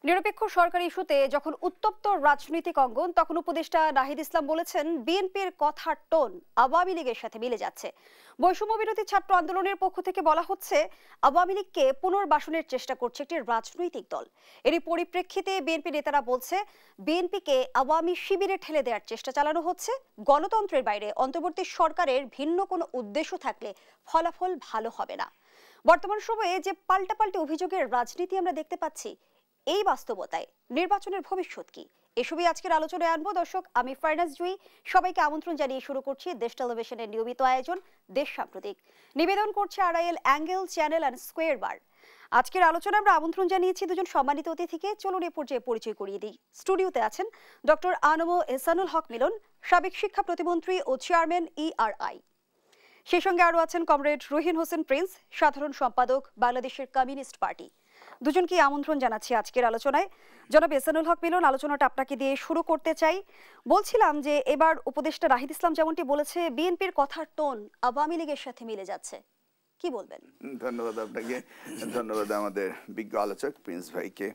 নিরপেক্ষ সরকার ইস্যুতে যখন উত্তপ্ত রাজনৈতিক অঙ্গন, তখন উপদেষ্টা নাহিদ ইসলাম বলেছেন বিএনপির কথার টোন আওয়ামী লীগের সাথে মিলে যাচ্ছে। বৈষম্য বিরোধী ছাত্র আন্দোলনের পক্ষ থেকে বলা হচ্ছে আওয়ামী লীগকে পুনর্বাসনের চেষ্টা করছে একটি রাজনৈতিক দল। এরই পরিপ্রেক্ষিতে বিএনপি নেতারা বলছে বিএনপিকে আওয়ামী শিবিরে ঠেলে দেওয়ার চেষ্টা চালানো হচ্ছে। গণতন্ত্রের বাইরে অন্তর্বর্তী সরকারের ভিন্ন কোনো উদ্দেশ্য থাকলে ফলাফল ভালো হবে না। বর্তমান সময়ে যে পাল্টাপাল্টি অভিযোগের রাজনীতি আমরা দেখতে পাচ্ছি, এই বাস্তবতায় নির্বাচনের ভবিষ্যৎ কি, এসবই আজকের আলোচনায় আনবো। দর্শক, আমি ফারনাজ জুই, সবাইকে আমন্ত্রণ জানিয়ে শুরু করছি দেশ টেলিভিশনের নিয়মিত আয়োজন দেশ সাম্প্রতিক। নিবেদন করছে Arail angle channel and square বার। আজকের আলোচনায় আমরা আমন্ত্রণ জানিয়েছি দুজন সম্মানিত অতিথিকে। চলুন এ পর্যায়ে পরিচয় করিয়ে দিই। স্টুডিওতে আছেন ডক্টর আনম এহসানুল হক মিলন, সাবেক শিক্ষা প্রতিমন্ত্রী ও চেয়ারম্যান ERI। সেই সঙ্গে আরও আছেন কমরেড রহিন হোসেন প্রিন্স, সাধারণ সম্পাদক বাংলাদেশের কমিউনিস্ট পার্টি। দুজনকে আমন্ত্রণ জানাচ্ছি আজকের আলোচনায়। জনাব এহসানুল হক মিলন, আলোচনাটা আপনাকে দিয়ে শুরু করতে চাই। বলছিলাম যে এবার উপদেষ্টা নাহিদ ইসলাম যেমনটি বলেছে বিএনপির কথার টোন আওয়ামী লীগের সাথে মিলে যাচ্ছে, কি বলবেন? ধন্যবাদ আপনাকে, ধন্যবাদ আমাদের বিজ্ঞ আলোচক প্রিন্স ভাইকে।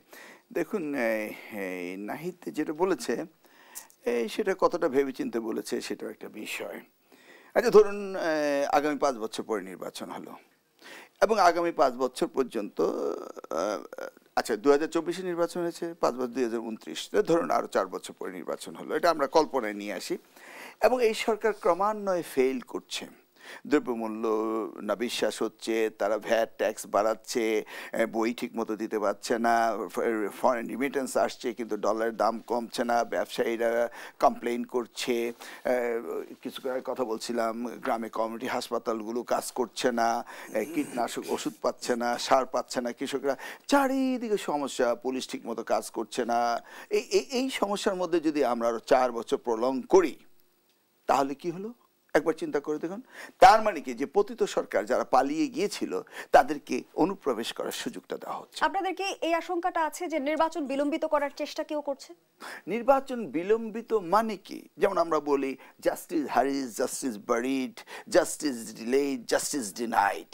দেখুন, নাহিদ যেটা বলেছে সেটা কতটা ভেবেচিন্তে বলেছে সেটাও একটা বিষয়। আচ্ছা, ধরুন আগামী 5 বছর পরে নির্বাচন হলো এবং আগামী 5 বছর পর্যন্ত, আচ্ছা 2024-এ নির্বাচন হয়েছে, 5 বছর 2029, ধরুন আরও 4 বছর পরে নির্বাচন হলো, এটা আমরা কল্পনায় নিয়ে আসি। এবং এই সরকার ক্রমান্বয়ে ফেল করছে, দ্রব্যমূল্য না বিশ্বাস হচ্ছে, তারা ভ্যাট ট্যাক্স বাড়াচ্ছে, বই ঠিক মতো দিতে পারছে না, ফরেন রিমিটেন্স আসছে কিন্তু ডলারের দাম কমছে না, ব্যবসায়ীরা কমপ্লেইন করছে। কিছু কথা বলছিলাম, গ্রামে কমিউনিটি হাসপাতালগুলো কাজ করছে না, কীটনাশক ওষুধ পাচ্ছে না, সার পাচ্ছে না, কৃষকরা চারিদিকে সমস্যা, পুলিশ ঠিক মতো কাজ করছে না। এই সমস্যার মধ্যে যদি আমরা আরও 4 বছর প্রলং করি তাহলে কি হলো একবার চিন্তা করে দেখুন। তার মানে কি, যে পতিত সরকার যারা পালিয়ে গিয়েছিল তাদেরকে অনুপ্রবেশ করার সুযোগটা দেওয়া হচ্ছে। আপনাদের কি এই আশঙ্কাটা আছে যে নির্বাচন বিলম্বিত করার চেষ্টা কেউ করছে? নির্বাচন বিলম্বিত মানে কি? যেমন আমরা বলি justice hurried, justice buried, justice delayed, justice denied.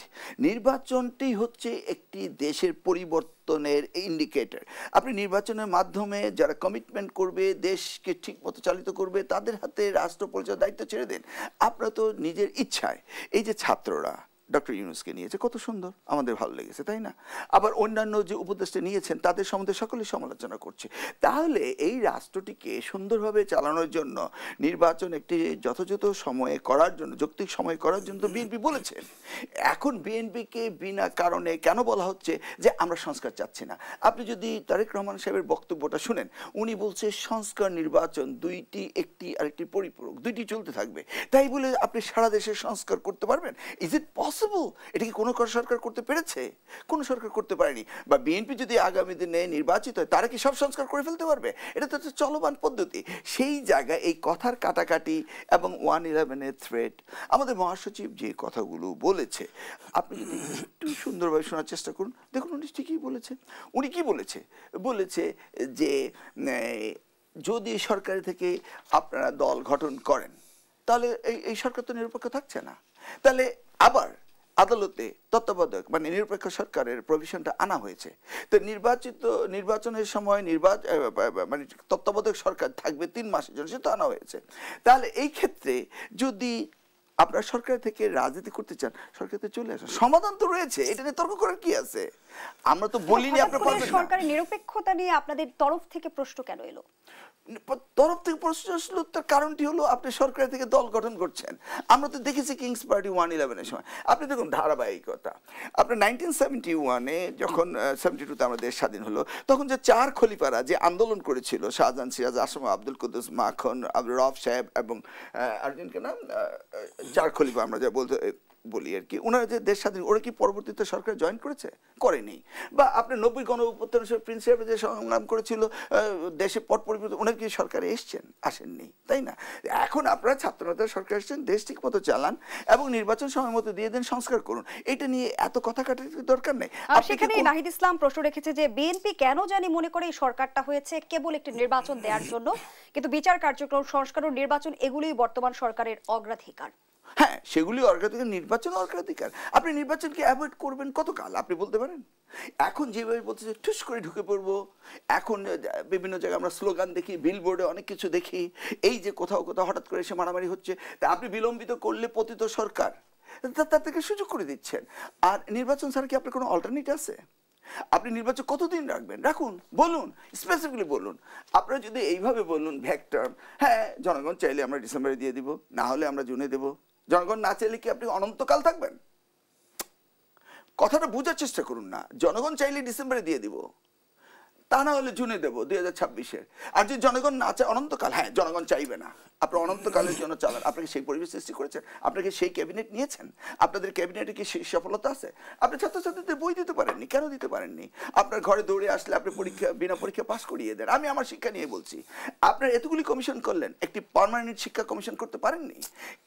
নির্বাচনটি হচ্ছে একটি দেশের পরিবর্তনের ইন্ডিকেটর। আপনি নির্বাচনের মাধ্যমে যারা কমিটমেন্ট করবে, দেশকে ঠিক মতো চালিত করবে, তাদের হাতে রাষ্ট্র পরিচালনার দায়িত্ব ছেড়ে দিন। আপনারা তো নিজের ইচ্ছায়, এই যে ছাত্ররা ডক্টর ইউনূসকে নিয়েছে, কত সুন্দর, আমাদের ভালো লেগেছে, তাই না? আবার অন্যান্য যে উপদেষ্টা নিয়েছেন তাদের সম্বন্ধে সকলেই সমালোচনা করছে। তাহলে এই রাষ্ট্রটিকে সুন্দরভাবে চালানোর জন্য নির্বাচন একটি যথাযথ সময়ে করার জন্য, যৌক্তিক সময়ে করার জন্য বিএনপি বলেছে। এখন বিএনপিকে বিনা কারণে কেন বলা হচ্ছে যে আমরা সংস্কার চাচ্ছি না? আপনি যদি তারেক রহমান সাহেবের বক্তব্যটা শুনেন, উনি বলছে সংস্কার নির্বাচন দুইটি, একটি আরেকটি পরিপূরক, দুইটি চলতে থাকবে। তাই বলে আপনি সারা দেশে সংস্কার করতে পারবেন? Is it possible? এটা কি কোনো সরকার করতে পেরেছে? কোনো সরকার করতে পারেনি। বা বিএনপি যদি আগামী দিনে নির্বাচিত হয়, তারা কি সব সংস্কার করে ফেলতে পারবে? এটা তো একটা চলমান পদ্ধতি। সেই জায়গায় এই কথার কাটাকাটি এবং 111-এর থ্রেট, আমাদের মহাসচিব যে কথাগুলো বলেছে, আপনি যদি একটু সুন্দরভাবে শোনার চেষ্টা করুন, দেখুন উনি ঠিকই বলেছে। উনি কি বলেছে? বলেছে যে যদি সরকার থেকে আপনারা দল গঠন করেন তাহলে এই সরকার তো নিরপেক্ষ থাকছে না। তাহলে আবার আদালতে তত্ত্বাবধায়ক মানে নিরপেক্ষ সরকারের প্রভিশনটা আনা হয়েছে। তো নির্বাচনের সময় মানে তত্ত্বাবধায়ক সরকার থাকবে 3 মাসের জন্য, সেটা আনা হয়েছে। তাহলে এই ক্ষেত্রে যদি আপনারা সরকার থেকে রাজনীতি করতে চান, সরকারতে চলে আসেন, সমাধান তো রয়েছে, এটা নিয়ে তর্ক করার কি আছে? আমরা তো বলিনি আপনারা পারবেন না। সরকারের নিরপেক্ষতা নিয়ে আপনাদের তরফ থেকে প্রশ্ন কেন এলো? তরফ থেকে প্রশ্ন আসলো, তার কারণটি হলো আপনি সরকার থেকে দল গঠন করছেন। আমরা তো দেখেছি কিংস পার্টি 111-এর সময়। আপনি দেখুন ধারাবাহিকতা, আপনার 1971-এ যখন 72-তে আমরা দেশ স্বাধীন হলো, তখন যে 4 খলিফারা যে আন্দোলন করেছিল, শাহজাহান, সিরাজ, আসমা, আব্দুল কুদ্দুস, মাখন, আব্দুর রব সাহেব এবং আরেকজনকে নাম, 4 খলিফা আমরা যা বলি আর কি, ওনারা যে দেশ স্বাধীন, ওরা কি পরবর্তীতে সরকার জয়েন করেছে? করেনি। বা আপনি 90 গণ অভ্যুত্থানের প্রিন্স সাহেব যে সংগ্রাম করেছিল দেশে পট পরিবর্তন, ওনারা কি সরকারে এসছেন? আসেননি, তাই না? এখন আপনারা ছাত্রনেতা সরকার এসছেন, দেশ ঠিক মতো চালান এবং নির্বাচন সময় মতো দিয়ে দেন, সংস্কার করুন। এটা নিয়ে এত কথা কাটাকাটির দরকার নেই। সেখানে নাহিদ ইসলাম প্রশ্ন রেখেছে যে বিএনপি কেন জানি মনে করে এই সরকারটা হয়েছে কেবল একটি নির্বাচন দেওয়ার জন্য, কিন্তু বিচার কার্যক্রম, সংস্কার ও নির্বাচন এগুলোই বর্তমান সরকারের অগ্রাধিকার। হ্যাঁ, সেগুলি অগ্রাধিকার, নির্বাচন অগ্রাধিকার। আপনি নির্বাচনকে অ্যাভয়েড করবেন কতকাল আপনি বলতে পারেন? এখন যেভাবে বলছে যে ঠুস করে ঢুকে পড়বো, এখন বিভিন্ন জায়গায় আমরা স্লোগান দেখি, বিলবোর্ডে অনেক কিছু দেখি, এই যে কোথাও কোথাও হঠাৎ করে এসে মারামারি হচ্ছে, তা আপনি বিলম্বিত করলে পতিত সরকার তার থেকে সুযোগ করে দিচ্ছেন। আর নির্বাচন ছাড়া কি আপনার কোনো অল্টারনেট আছে? আপনি নির্বাচন কতদিন রাখবেন? রাখুন, বলুন, স্পেসিফিকলি বলুন। আপনারা যদি এইভাবে বলুন ভ্যাক্টর, হ্যাঁ জনগণ চাইলে আমরা ডিসেম্বরে দিয়ে দিব, না হলে আমরা জুনে দেব, জনগণ না চাইলে কি আপনি অনন্তকাল থাকবেন? কথাটা বোঝার চেষ্টা করুন না। জনগণ চাইলে ডিসেম্বরে দিয়ে দিব, তা না হলে জুনে দেবো 2026-এ। আর যদি জনগণ না চায় অনন্তকাল, হ্যাঁ জনগণ চাইবে না, আপনার অনন্তকালের জন্য চালান। আপনাকে সেই পরিবেশ সৃষ্টি করেছেন, আপনাকে সেই ক্যাবিনেট নিয়েছেন, আপনাদের ক্যাবিনেটে কি সেই সফলতা আছে? আপনি ছাত্রছাত্রীদের বই দিতে পারেননি, কেন দিতে পারেননি? আপনার ঘরে দৌড়ে আসলে আপনি বিনা পরীক্ষা পাস করিয়ে দেন। আমি আমার শিক্ষা নিয়ে বলছি। আপনার এতগুলি কমিশন করলেন, একটি পার্মানেন্ট শিক্ষা কমিশন করতে পারেননি,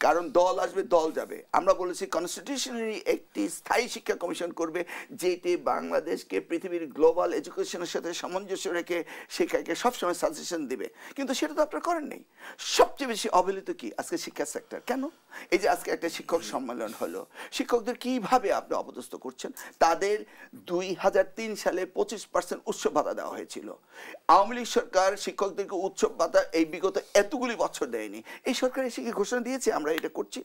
কারণ দল আসবে দল যাবে। আমরা বলেছি কনস্টিটিউশনারি একটি স্থায়ী শিক্ষা কমিশন করবে, যেটি বাংলাদেশকে পৃথিবীর গ্লোবাল এডুকেশনের সাথে সামঞ্জস্য রেখে শিক্ষাকে সবসময় সাজেশন দিবে, কিন্তু সেটা তো আপনারা করেননি। সবচেয়ে বেশি অবহেলিত কি আজকে শিক্ষা সেক্টর। কেন? এই যে আজকে একটা শিক্ষক সম্মেলন হলো, শিক্ষকদের কিভাবে আপনি অপদস্থ করছেন? তাদের 2003 সালে 25% উৎসব ভাতা দেওয়া হয়েছিল। আওয়ামী লীগ সরকার শিক্ষকদেরকে উৎসব ভাতা এই বিগত এতগুলি বছর দেয়নি। এই সরকার এসে কি ঘোষণা দিয়েছে আমরা এটা করছি?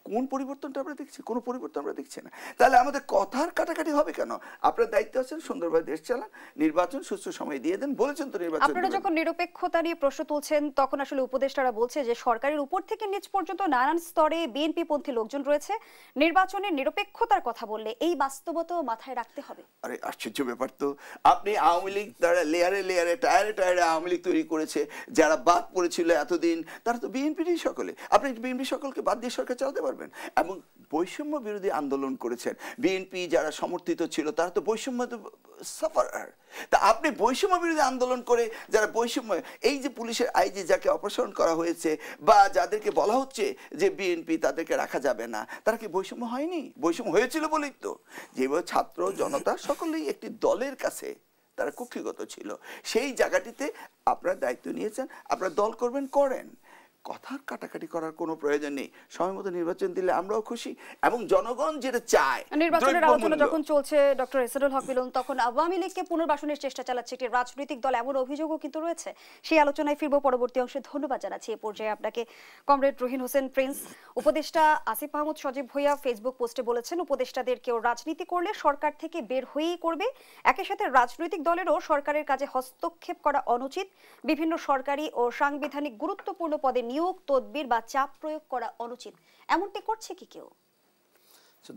কোন পরিবর্তনটা আমরা দেখছি? কোনো পরিবর্তন আমরা দেখছি না। তাহলে আমাদের কথার কাটাকাটি হবে কেন? আপনার দায়িত্ব আছেন সুন্দরভাবে দেশ চালান, নির্বাচন সুস্থ সময় দিয়ে দেন, বলেছেন তো নির্বাচন। আপনারা যখন নিরপেক্ষতা নিয়ে প্রশ্ন তুলছেন তখন আসলে উপদেষ্টারা বলছে যে সরকারের উপর থেকে নিচ পর্যন্ত নানান স্তরে বিএনপি পন্থী লোকজন রয়েছে, নির্বাচনের নিরপেক্ষতার কথা বললে এই বাস্তবতাও মাথায় রাখতে হবে। আরে আশ্চর্য ব্যাপার তো। আপনি আওয়ামী লীগ তারা লেয়ারে লেয়ারে টায়ারে টায়ারে আওয়ামী লীগ তৈরি করেছে, যারা বাদ পড়েছিল এতদিন তারা তো বিএনপিরই সকলে। আপনি বিএনপি সকলকে বাদ দিয়ে সরকার চালাতে পারবেন? এবং বৈষম্য বিরোধী আন্দোলন করেছেন বিএনপি, যারা সমর্থিত ছিল তারা তো বৈষম্য সাফারার। তা আপনি বৈষম্য বিরোধী আন্দোলন করে যারা বৈষম্য, এই যে পুলিশের আইজি যাকে অপসারণ করা হয়েছে বা যাদেরকে বলা হচ্ছে যে বিএনপি তাদেরকে রাখা যাবে না, তারা কি বৈষম্য হয়নি? বৈষম্য হয়েছিল বলেই তো যেভাবে ছাত্র জনতা সকলেই একটি দলের কাছে তারা কক্ষিগত ছিল। সেই জায়গাটিতে আপনারা দায়িত্ব নিয়েছেন, আপনারা দল করবেন, করেন। কথার কাটাকাটি করার কোনো প্রয়োজন নেই। সময় মতো নির্বাচন দিলে আমরাও খুশি, এবং জনগণ যেটা চায়। নির্বাচনের আলোচনা যখন চলছে ডক্টর এসারুল হক মিলন, তখন আওয়ামী লীগকে পুনর্বাসনের চেষ্টা চালাচ্ছে একটি রাজনৈতিক দল, এমন অভিযোগও কিন্তু রয়েছে। সেই আলোচনায় ফিরবো পরবর্তী অংশে। ধন্যবাদ জানাচ্ছি এ পর্যায়ে আপনাকে কমরেড রহিন হোসেন প্রিন্স। উপদেষ্টা আসিফ মাহমুদ সজীব ভুঁইয়া ফেসবুক পোস্টে বলেছেন, উপদেষ্টাদের কেউ রাজনীতি করলে সরকার থেকে বের হয়েই করবে। একই সাথে রাজনৈতিক দলেরও সরকারের কাজে হস্তক্ষেপ করা অনুচিত। বিভিন্ন সরকারি ও সাংবিধানিক গুরুত্বপূর্ণ পদে নিয়োগ, তদবির বা চাপ প্রয়োগ করা অনুচিত। এমনটি করছে কি কেউ?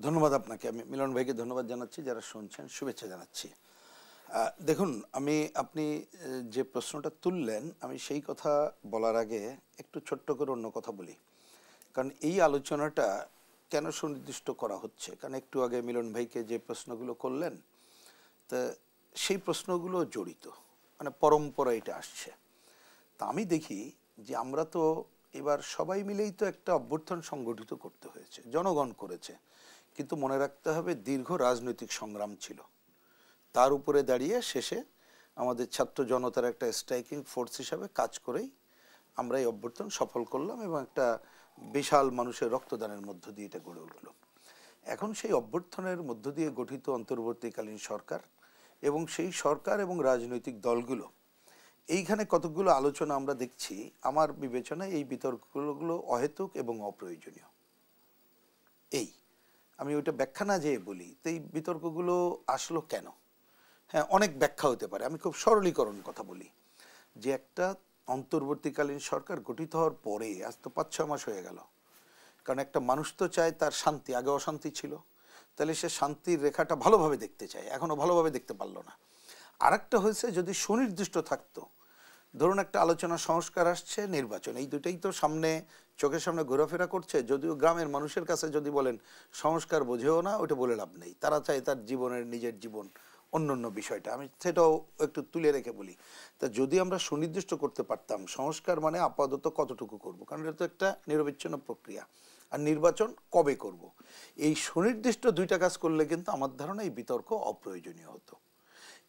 ধন্যবাদ আপনাকে। আমি মিলন ভাইকে ধন্যবাদ জানাচ্ছি, যারা শুনছেন শুভেচ্ছা জানাচ্ছি। দেখুন, আপনি যে প্রশ্নটা তুললেন, আমি সেই কথা বলার আগে একটু ছোট্ট করে অন্য কথা বলি। কারণ এই আলোচনাটা কেন সুনির্দিষ্ট করা হচ্ছে, কারণ একটু আগে মিলন ভাইকে যে প্রশ্নগুলো করলেন, তা সেই প্রশ্নগুলো জড়িত, মানে পরম্পরা এটা আসছে। তা আমি দেখি যে আমরা তো এবার সবাই মিলেই তো একটা অভ্যুত্থান সংগঠিত করতে হয়েছে, জনগণ করেছে, কিন্তু মনে রাখতে হবে দীর্ঘ রাজনৈতিক সংগ্রাম ছিল। তার উপরে দাঁড়িয়ে শেষে আমাদের ছাত্র জনতার একটা স্ট্রাইকিং ফোর্স হিসাবে কাজ করেই আমরা এই অভ্যুত্থান সফল করলাম, এবং একটা বিশাল মানুষের রক্তদানের মধ্য দিয়ে এটা গড়ে উঠল। এখন সেই অভ্যুত্থানের মধ্য দিয়ে গঠিত অন্তর্বর্তীকালীন সরকার এবং সেই সরকার এবং রাজনৈতিক দলগুলো, এইখানে কতগুলো আলোচনা আমরা দেখছি, আমার বিবেচনায় এই বিতর্কগুলো অহেতুক এবং অপ্রয়োজনীয়। আমি ওইটা ব্যাখ্যা না যেয়ে বলি, তো এই বিতর্কগুলো আসলো কেন? হ্যাঁ, অনেক ব্যাখ্যা হতে পারে। আমি খুব সরলীকরণ কথা বলি, যে একটা অন্তর্বর্তীকালীন সরকার গঠিত হওয়ার পরে আজ তো 5-6 মাস হয়ে গেল। কারণ একটা মানুষ তো চায় তার শান্তি, আগে অশান্তি ছিল, তাহলে সে শান্তির রেখাটা ভালোভাবে দেখতে চায়, এখনো ভালোভাবে দেখতে পারলো না। আরেকটা হয়েছে, যদি সুনির্দিষ্ট থাকতো, ধরুন একটা আলোচনা সংস্কার আসছে, নির্বাচন, এই দুটাই তো সামনে চোখের সামনে ঘোরাফেরা করছে। যদিও গ্রামের মানুষের কাছে যদি বলেন সংস্কার বোঝেও না, ওটা বলে লাভ নেই, তারা চায় তার জীবনের নিজের জীবন, অন্য বিষয়টা আমি সেটাও একটু তুলে রেখে বলি। তা যদি আমরা সুনির্দিষ্ট করতে পারতাম সংস্কার মানে আপাতত কতটুকু করব, কারণ এটা তো একটা নিরবিচ্ছিন্ন প্রক্রিয়া, আর নির্বাচন কবে করব, এই সুনির্দিষ্ট দুইটা কাজ করলে কিন্তু আমার ধারণা এই বিতর্ক অপ্রয়োজনীয় হতো।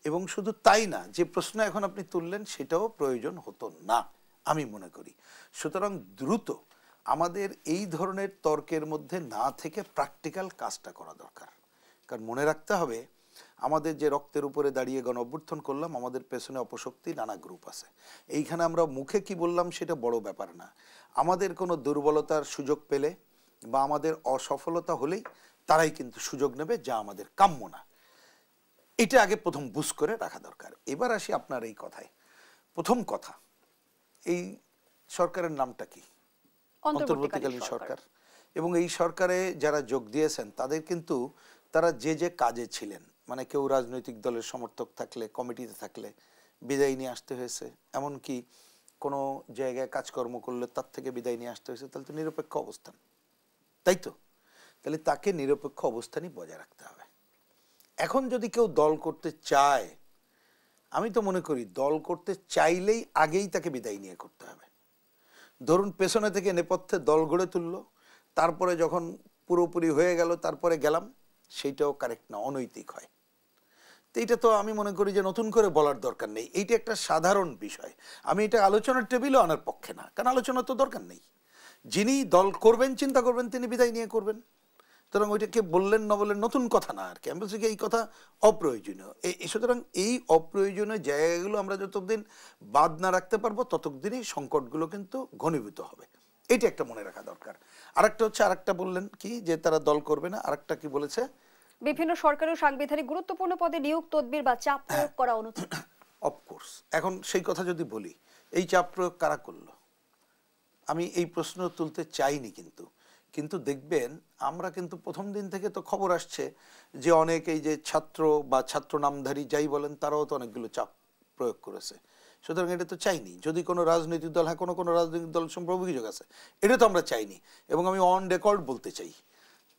এবং শুধু তাই না, যে প্রশ্ন এখন আপনি তুললেন সেটাও প্রয়োজন হতো না আমি মনে করি। সুতরাং দ্রুত আমাদের এই ধরনের তর্কের মধ্যে না থেকে প্র্যাকটিক্যাল কাজটা করা দরকার। কারণ মনে রাখতে হবে, আমাদের যে রক্তের উপরে দাঁড়িয়ে গণ অভ্যুত্থান করলাম, আমাদের পেছনে অপশক্তি নানা গ্রুপ আছে। এইখানে আমরা মুখে কি বললাম সেটা বড় ব্যাপার না। আমাদের কোনো দুর্বলতার সুযোগ পেলে বা আমাদের অসফলতা হলেই তারাই কিন্তু সুযোগ নেবে, যা আমাদের কাম্য না। এটা আগে প্রথম বুঝ করে রাখা দরকার। এবার আসি আপনার এই কথায়। প্রথম কথা, এই সরকারের নামটা কি? অন্তর্বর্তীকালীন সরকার। এবং এই সরকারে যারা যোগ দিয়েছেন তাদের কিন্তু তারা যে যে কাজে ছিলেন, মানে কেউ রাজনৈতিক দলের সমর্থক থাকলে, কমিটিতে থাকলে বিদায় নিয়ে আসতে হয়েছে, এমনকি কোনো জায়গায় কাজকর্ম করলে তার থেকে বিদায় নিয়ে আসতে হয়েছে। তাহলে তো নিরপেক্ষ অবস্থান, তাই তো? তাহলে তাকে নিরপেক্ষ অবস্থানই বজায় রাখতে হবে। এখন যদি কেউ দল করতে চায়, আমি তো মনে করি দল করতে চাইলেই আগেই তাকে বিদায় নিয়ে করতে হবে। ধরুন পেছনে থেকে নেপথ্যে দল গড়ে তুললো, তারপরে যখন পুরোপুরি হয়ে গেল তারপরে গেলাম, সেইটাও কারেক্ট না, অনৈতিক হয়। তো এইটা তো আমি মনে করি যে নতুন করে বলার দরকার নেই। এইটা একটা সাধারণ বিষয়। আমি এটা আলোচনার টেবিলও আনার পক্ষে না, কারণ আলোচনার তো দরকার নেই। যিনি দল করবেন, চিন্তা করবেন, তিনি বিদায় নিয়ে করবেন। সুতরাং ওইটাকে বললেন না বললেন নতুন কথা না আর কি। আমি বলছি এই কথা অপ্রয়োজনীয়। সুতরাং এই অপ্রয়োজনীয় জায়গাগুলো আমরা যতদিন বাদ না রাখতে পারবো ততদিনই সংকটগুলো কিন্তু ঘনীভূত হবে। এইটা একটা মনে রাখা দরকার। আরেকটা হচ্ছে, আরেকটা বললেন কি যে তারা দল করবে না, আরেকটা কি বলেছে? বিভিন্ন সরকারি ও সাংবিধানিক গুরুত্বপূর্ণ পদে নিয়োগ, তদবির বা চাপ প্রয়োগ করা অনুচিত। অফকোর্স। এখন সেই কথা যদি বলি, এই চাপ প্রয়োগ কারা করলো? আমি এই প্রশ্ন তুলতে চাইনি, কিন্তু দেখবেন আমরা কিন্তু প্রথম দিন থেকে তো খবর আসছে যে অনেক এই যে ছাত্র বা ছাত্র নামধারী যাই বলেন, তারাও তো অনেকগুলো চাপ প্রয়োগ করেছে। সুতরাং এটা তো চাইনি। যদি কোনো রাজনৈতিক দল, হ্যাঁ কোনো রাজনৈতিক দল সম্পর্কে অভিযোগ আছে, এটা তো আমরা চাইনি। এবং আমি অন রেকর্ড বলতে চাই,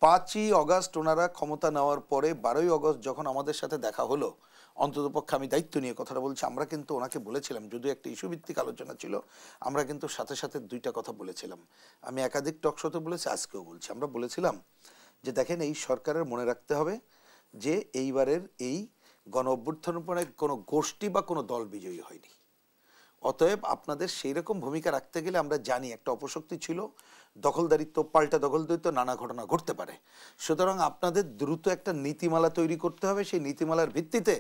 5ই অগাস্ট ওনারা ক্ষমতা নেওয়ার পরে 12ই অগাস্ট যখন আমাদের সাথে দেখা হলো, অন্ততপক্ষে আমি দায়িত্ব নিয়ে কথাটা বলছি, আমরা কিন্তু ওনাকে বলেছিলাম, যদিও একটা ইস্যু ভিত্তিক আলোচনা ছিল, আমরা কিন্তু সাথে সাথে দুইটা কথা বলেছিলাম। আমি একাধিক টকশোতে বলেছি, আজকেও বলছি। আমরা বলেছিলাম যে দেখেন, এই সরকারের মনে রাখতে হবে যে এইবারের এই গণ অভ্যুত্থানের পরে কোনো গোষ্ঠী বা কোনো দল বিজয়ী হয়নি। অতএব আপনাদের সেই রকম ভূমিকা রাখতে গেলে আমরা জানি একটা অপশক্তি ছিল, দখলদারিত্ব, পাল্টা দখলদারিত্ব, নানা ঘটনা ঘটতে পারে। সুতরাং আপনাদের দ্রুত একটা নীতিমালা তৈরি করতে হবে। সেই নীতিমালার ভিত্তিতে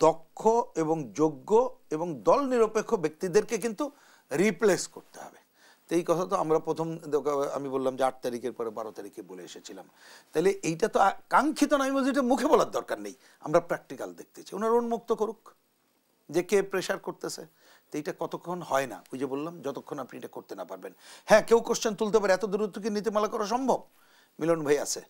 দক্ষ এবং যোগ্য এবং দল নিরপেক্ষ ব্যক্তিদেরকে কিন্তু রিপ্লেস করতে হবে। তো এই কথা তো আমরা প্রথম, আমি বললাম যে 8 তারিখের পরে 12 তারিখে বলে এসেছিলাম। তাহলে এইটা তো কাঙ্ক্ষিত নয়, বলছি এটা মুখে বলার দরকার নেই, আমরা প্র্যাকটিক্যাল দেখতে চাই। ওনারা উন্মুক্ত করুক যে কে প্রেশার করতেছে। তো এইটা কতক্ষণ হয় না, ওই যে বললাম, যতক্ষণ আপনি এটা করতে না পারবেন। হ্যাঁ, কেউ কোশ্চেন তুলতে পারে, এত দ্রুত কি নীতিমালা করা সম্ভব? মিলন ভাই আছে,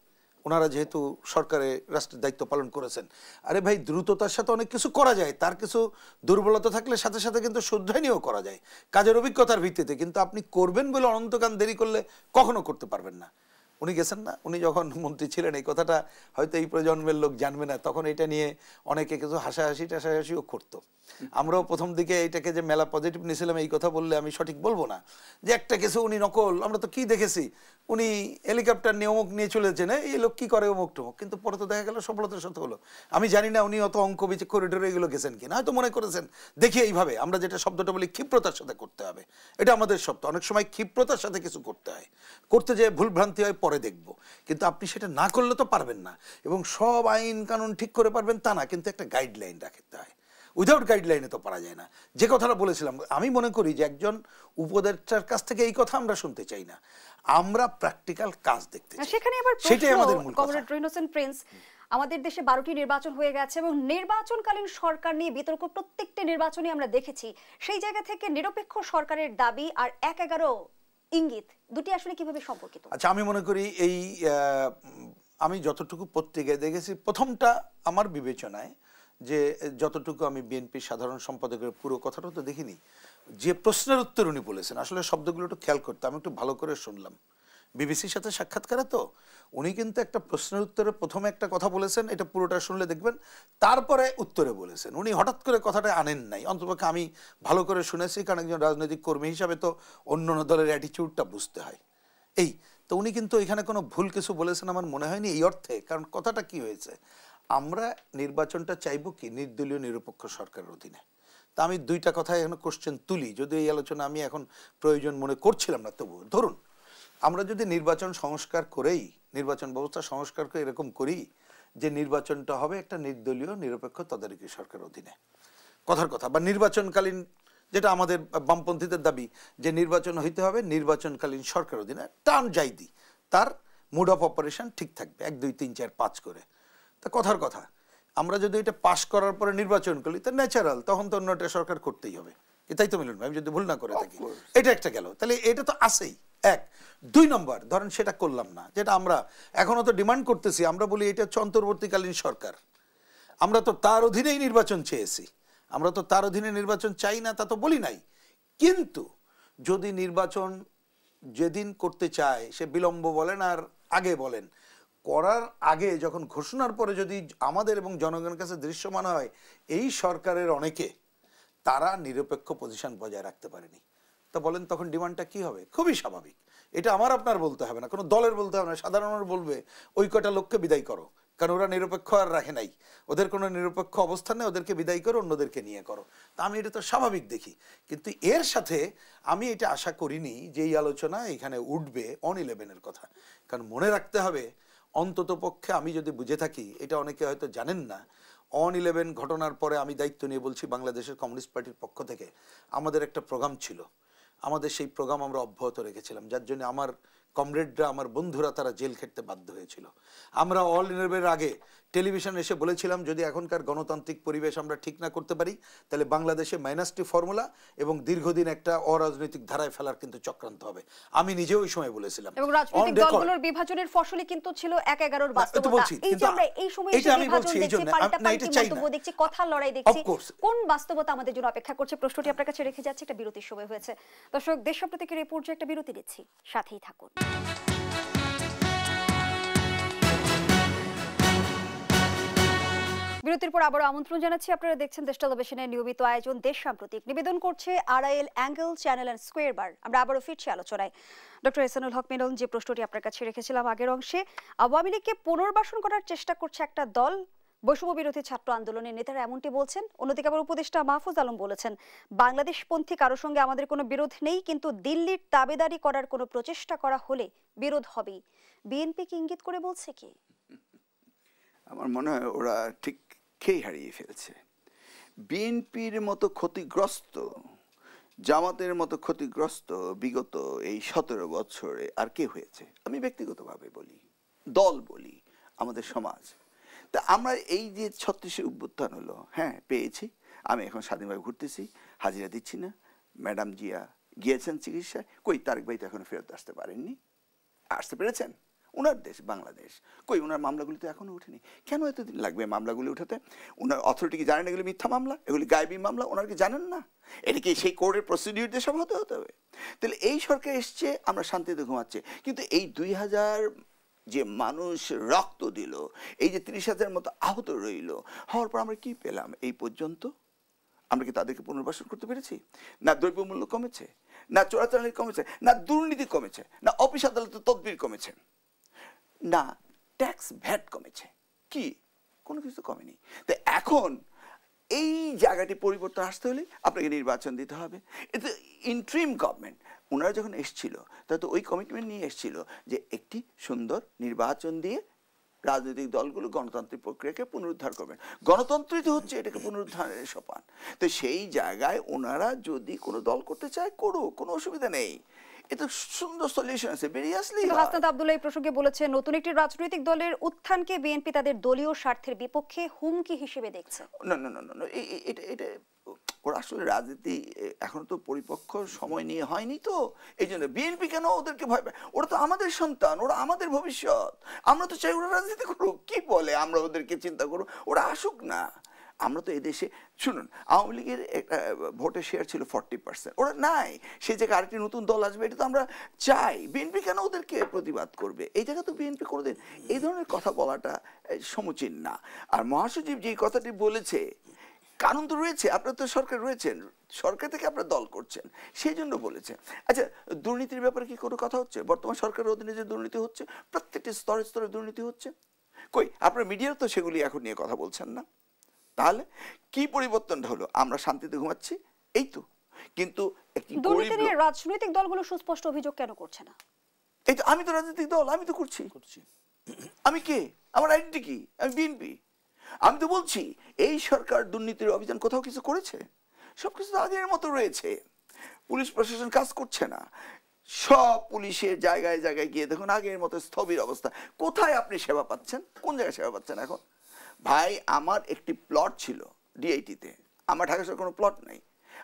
ওনারা যেহেতু সরকারে রাষ্ট্রের দায়িত্ব পালন করেছেন। আরে ভাই, দ্রুততার সাথে অনেক কিছু করা যায়, তার কিছু দুর্বলতা থাকলে সাথে সাথে কিন্তু শুধরাই নিয়েও করা যায় কাজের অভিজ্ঞতার ভিত্তিতে। কিন্তু আপনি করবেন বলে অনন্তকাল দেরি করলে কখনো করতে পারবেন না। উনি গেছেন না, উনি যখন মন্ত্রী ছিলেন, এই কথাটা হয়তো এই প্রজন্মের লোক জানবে না, তখন এটা নিয়ে অনেকে কিছু হাসাহাসি টাসাহাসিও করতো। আমরাও প্রথম দিকে এইটাকে যে মেলা পজিটিভ নিয়েছিলাম, এই কথা বললে আমি সঠিক বলবো না, যে একটা কিছু উনি নকল, আমরা তো কি দেখেছি, উনি হেলিকপ্টার নিয়ে অমুক নিয়ে চলেছেন, এই লোক কি করে অমুক টমুক। কিন্তু পরে তো দেখা গেল সফলতার সাথে হলো। আমি জানি না উনি অত অঙ্ক বিচে করিডোরে এগুলো গেছেন কিনা, হয়তো মনে করেছেন দেখি এইভাবে, আমরা যেটা শব্দটা বলি ক্ষিপ্রতার সাথে করতে হবে, এটা আমাদের শব্দ। অনেক সময় ক্ষিপ্রতার সাথে কিছু করতে হয়, করতে যেয়ে ভুলভ্রান্তি হয়, পরে দেখবো। কিন্তু আপনি সেটা না করলে তো পারবেন না। এবং সব আইন কানুন ঠিক করে পারবেন তা না, কিন্তু একটা গাইডলাইন রাখতে হয়। উইদাউট গাইডলাইনে তো পারা যায় না। যে কথাটা বলেছিলাম, আমি মনে করি যে একজন উপদেষ্টার কাছ থেকে এই কথা আমরা শুনতে চাই না, আমরা প্র্যাকটিক্যাল কাজ দেখতে চাই। সেখানে আবার সেটাই আমাদের মূল কথা। কমরেড রহিন হোসেন প্রিন্স, আমাদের দেশে 12টি নির্বাচন হয়ে গেছে এবং নির্বাচনকালীন সরকার নিয়ে বিতর্ক প্রত্যেকটি নির্বাচনে আমরা দেখেছি। সেই জায়গা থেকে নিরপেক্ষ সরকারের দাবি আর 1-11 ইঙ্গিত, দুটি আসলে কিভাবে সম্পর্কিত? আচ্ছা, আমি মনে করি এই আমি যতটুকু পত্রিকায় দেখেছি, প্রথমটা আমার বিবেচনায়, যে যতটুকু আমি বিএনপি সাধারণ সম্পাদকের পুরো কথাটা তো দেখিনি, যে প্রশ্নের উত্তর উনি বলেছেন, আসলে শব্দগুলো একটু খেয়াল করতে, আমি একটু ভালো করে শুনলাম বিবিসির সাথে সাক্ষাৎকারে। তো উনি কিন্তু একটা প্রশ্নের উত্তরে প্রথমে একটা কথা বলেছেন, এটা পুরোটা শুনলে দেখবেন, তারপরে উত্তরে বলেছেন। উনি হঠাৎ করে কথাটা আনেন নাই, অন্ততপক্ষে আমি ভালো করে শুনেছি, কারণ একজন রাজনৈতিক কর্মী হিসাবে তো অন্য দলের অ্যাটিটিউডটা বুঝতে হয়। এই তো উনি কিন্তু এখানে কোনো ভুল কিছু বলেছেন আমার মনে হয়নি এই অর্থে। কারণ কথাটা কি হয়েছে, আমরা নির্বাচনটা চাইবো কি নির্দলীয় নিরপেক্ষ সরকারের অধীনে। তা আমি দুইটা কথা এখন কোশ্চেন তুলি, যদি এই আলোচনা আমি এখন প্রয়োজন মনে করছিলাম না, তবুও ধরুন আমরা যদি নির্বাচন সংস্কার করেই, নির্বাচন ব্যবস্থা সংস্কার করে এরকম করি যে নির্বাচনটা হবে একটা নির্দলীয় নিরপেক্ষ তদারকি সরকার অধীনে, কথার কথা, বা নির্বাচনকালীন, যেটা আমাদের বামপন্থীদের দাবি যে নির্বাচন হইতে হবে নির্বাচনকালীন সরকার অধীনে, টার্ম যাই দিই, তার মুড অফ অপারেশন ঠিক থাকবে 1 2 3 4 5 করে। তা কথার কথা, আমরা যদি এটা পাশ করার পরে নির্বাচন করি তা ন্যাচারাল, তখন তো অন্য একটা সরকার করতেই হবে। এটাই তো মিলন ভাই, আমি যদি ভুল না করে থাকি। এটা একটা গেল, তাহলে এটা তো আসেই। 1 2 নম্বর, ধরেন সেটা করলাম না, যেটা আমরা এখনো তো ডিমান্ড করতেছি, আমরা বলি এটা হচ্ছে অন্তর্বর্তীকালীন সরকার, আমরা তো তার অধীনেই নির্বাচন চেয়েছি, আমরা তো তার অধীনে নির্বাচন চাই না তা তো বলি নাই। কিন্তু যদি নির্বাচন যেদিন করতে চায় সে বিলম্ব বলেন আর আগে বলেন, করার আগে যখন ঘোষণার পরে যদি আমাদের এবং জনগণের কাছে দৃশ্যমান হয় এই সরকারের অনেকে তারা নিরপেক্ষ পজিশন বজায় রাখতে পারেনি, তো বলেন তখন ডিমান্ডটা কি হবে? খুবই স্বাভাবিক। এটা আমার আপনার বলতে হবে না, কোনো দলের বলতে হবে না, সাধারণ মানুষ বলবে ওই কটা লোককে বিদায় করো, কারণ ওরা নিরপেক্ষ আর রাখে নাই, ওদের কোনো নিরপেক্ষ অবস্থান নেই, ওদেরকে বিদায় করো, অন্যদেরকে নিয়ে করো। তা আমি এটা তো স্বাভাবিক দেখি, কিন্তু এর সাথে আমি এটা আশা করিনি যে এই আলোচনা এখানে উঠবে অন 11-এর কথা। কারণ মনে রাখতে হবে, অন্তত পক্ষে আমি যদি বুঝে থাকি, এটা অনেকে হয়তো জানেন না, অন 11 ঘটনার পরে আমি দায়িত্ব নিয়ে বলছি, বাংলাদেশের কমিউনিস্ট পার্টির পক্ষ থেকে আমাদের একটা প্রোগ্রাম ছিল, আমাদের সেই প্রোগ্রাম আমরা অব্যাহত রেখেছিলাম, যার জন্য আমার কমরেডরা, আমার বন্ধুরা তারা জেল খেটতে বাধ্য হয়েছিল। আমরা অল 11-এর আগে টেলিভিশনে এসে বলেছিলাম যদি এখনকার গণতান্ত্রিক পরিবেশ আমরা ঠিক না করতে পারি তাহলে বাংলাদেশে মাইনাসটি ফর্মুলা এবং দীর্ঘদিন একটা অরাজনৈতিক ধারায় ফেলার কিন্তু চক্রান্ত হবে। আমি নিজেও ওই সময় বলেছিলাম। এবং রাজনৈতিক দলগুলোর বিভাজনের ফসলই কিন্তু ছিল 1/11-র বাস্তবতা। এই যে আমরা এই সময়ে বিভাজন দেখছি, পাল্টাপাল্টি মন্তব্য দেখছি, কথার লড়াই দেখছি, কোন বাস্তবতা আমাদের জন্য অপেক্ষা করছে, প্রশ্নটি আপনার কাছে রেখে যাচ্ছে। একটা বিরতির সময় হয়েছে। দর্শক, দেশপ্রতি থেকে এই পর্যায়ে একটা বিরতি নিচ্ছি, সাথেই থাকুন। বিরতির পর আবারও আমন্ত্রণ জানাচ্ছি, আপনারা দেখছেন দেশ টেলিভিশনের নিয়মিত আয়োজন দেশ সাম্প্রতিক, নিবেদন করছে Arail, angle, channel and square বার। আমরা আবারও ফিরছি আলোচনায়। ডক্টর এহসানুল হক মিলন, যে প্রশ্নটি আপনার কাছে রেখেছিলাম আগের অংশে, আওয়ামী লীগকে পুনর্বাসন করার চেষ্টা করছে একটা দল, বৈষম্য বিরোধী ছাত্র আন্দোলনের নেতারা এমনটি বলছেন। অন্যদিকে আবার উপদেষ্টা মাহফুজ আলম বলেছেন, বাংলাদেশপন্থী কারোর সঙ্গে আমাদের কোনো বিরোধ নেই, কিন্তু দিল্লির তাবেদারি করার কোনো প্রচেষ্টা করা হলে বিরোধ হবেই। বিএনপিকে ইঙ্গিত করে বলছে কি? আমার মনে হয় ওরা ঠিক খেই হারিয়ে ফেলছে। বিএনপির মতো ক্ষতিগ্রস্ত, জামাতের মতো ক্ষতিগ্রস্ত বিগত এই 17 বছরে আর কে হয়েছে? আমি ব্যক্তিগতভাবে বলি, দল বলি, আমাদের সমাজ। তা আমরা এই যে 36-এর অভ্যুত্থান হলো, হ্যাঁ পেয়েছি, আমি এখন স্বাধীনভাবে ঘুরতেছি, হাজিরা দিচ্ছি না, ম্যাডাম জিয়া গিয়েছেন চিকিৎসায়, কই তারেক ভাই তো এখনো ফেরত আসতে পারেননি। আসতে পেরেছেন? ওনার দেশ বাংলাদেশ, কই ওনার মামলাগুলি তো এখনো ওঠেনি। কেন এতদিন লাগবে মামলাগুলি উঠাতে? ওনার অথরিটি কি জানেন এগুলি মিথ্যা মামলা, এগুলি গায়েবী মামলা? ওনার কি জানেন না? এটা কি সেই কোর্টের প্রসিডিউর দিয়ে সব হতে হবে? তাহলে এই সরকার এসছে, আমরা শান্তিতে ঘুমাচ্ছি, কিন্তু এই 2000 যে মানুষ রক্ত দিল, এই যে 30,000 মতো আহত রইল, হওয়ার পর আমরা কি পেলাম এই পর্যন্ত? আমরা কি তাদেরকে পুনর্বাসন করতে পেরেছি? না দ্রব্যমূল্য কমেছে, না চোরাচালানি কমেছে, না দুর্নীতি কমেছে, না অফিস আদালতের তদবির কমেছে, না ট্যাক্স ভ্যাট কমেছে, কি কোনো কিছু কমেনি। তো এখন এই জায়গাটি পরিবর্তন আসতে হলে আপনাকে নির্বাচন দিতে হবে। এটা ইন্ট্রিম গভর্নমেন্ট, ওনারা যখন এসছিল তারা তো ওই কমিটমেন্ট নিয়ে এসছিল যে একটি সুন্দর নির্বাচন দিয়ে রাজনৈতিক দলগুলো গণতান্ত্রিক প্রক্রিয়াকে পুনরুদ্ধার করবেন। গণতন্ত্রই তো হচ্ছে এটাকে পুনরুদ্ধারের সোপান। তো সেই জায়গায় ওনারা যদি কোনো দল করতে চায় করুক, কোনো অসুবিধা নেই, এটা সুন্দর সলিউশন আছে, বেরিয়ে আসলেই। হাসনাত আব্দুল্লাহ এই প্রসঙ্গে বলেছেন, নতুন একটি রাজনৈতিক দলের উত্থানকে বিএনপি তাদের দলীয় স্বার্থের বিপক্ষে হুমকি হিসেবে দেখছে। না না না না, এটা ওরা আসলে রাজনীতি এখন তো পরিপক্ক সময় নিয়ে হয়নি, তো এই জন্য বিএনপি কেন ওদেরকে ভয় পায়? ওরা তো আমাদের সন্তান, ওরা আমাদের ভবিষ্যৎ, আমরা তো চাই ওরা রাজনীতি করুক। কি বলে আমরা ওদেরকে চিন্তা করব, ওরা আসুক না। আমরা তো এদেশে শুনুন, আওয়ামী লীগের ভোটের শেয়ার ছিল 40%, ওরা নাই, সেই জায়গায় আরেকটি নতুন দল আসবে, এটা তো আমরা চাই। বিএনপি কেন ওদেরকে প্রতিবাদ করবে? এই জায়গা তো বিএনপি কোনোদিন এই ধরনের কথা বলাটা সমীচীন না। আর মহাসচিব যে কথাটি বলেছে, কারণ তো রয়েছে, আপনার তো সরকার রয়েছেন, সরকার থেকে আপনার দল করছেন, সেই জন্য বলেছে। আচ্ছা, দুর্নীতির ব্যাপারে কি কোনো কথা হচ্ছে? বর্তমান সরকারের অধীনে যে দুর্নীতি হচ্ছে, প্রত্যেকটি স্তরে স্তরে দুর্নীতি হচ্ছে, কই আপনার মিডিয়া তো সেগুলি এখন নিয়ে কথা বলছেন না। তাহলে কি পরিবর্তনটা হলো? আমরা শান্তিতে ঘুমাচ্ছি, এই তো। কিন্তু দুর্নীতি নিয়ে রাজনৈতিক দলগুলো সুস্পষ্ট অভিযোগ কেন করছে না? এই তো আমি তো রাজনৈতিক দল, আমি তো করছি। আমি কে? আমার আইডেন্টি কি? আমি বিএনপি। আমি তো বলছি এই সরকার দুর্নীতির অভিযান কোথাও কিছু করেছে? সবকিছু তো আগের মতো রয়েছে। পুলিশ প্রশাসন কাজ করছে না, সব পুলিশের জায়গায় জায়গায় গিয়ে দেখুন আগের মতো স্থবির অবস্থা। কোথায় আপনি সেবা পাচ্ছেন? কোন জায়গায় সেবা পাচ্ছেন এখন? ভাই আমার একটি প্লট ছিল ডিআইটিতে, আমার ঢাকা শহরে কোনো প্লট নেই।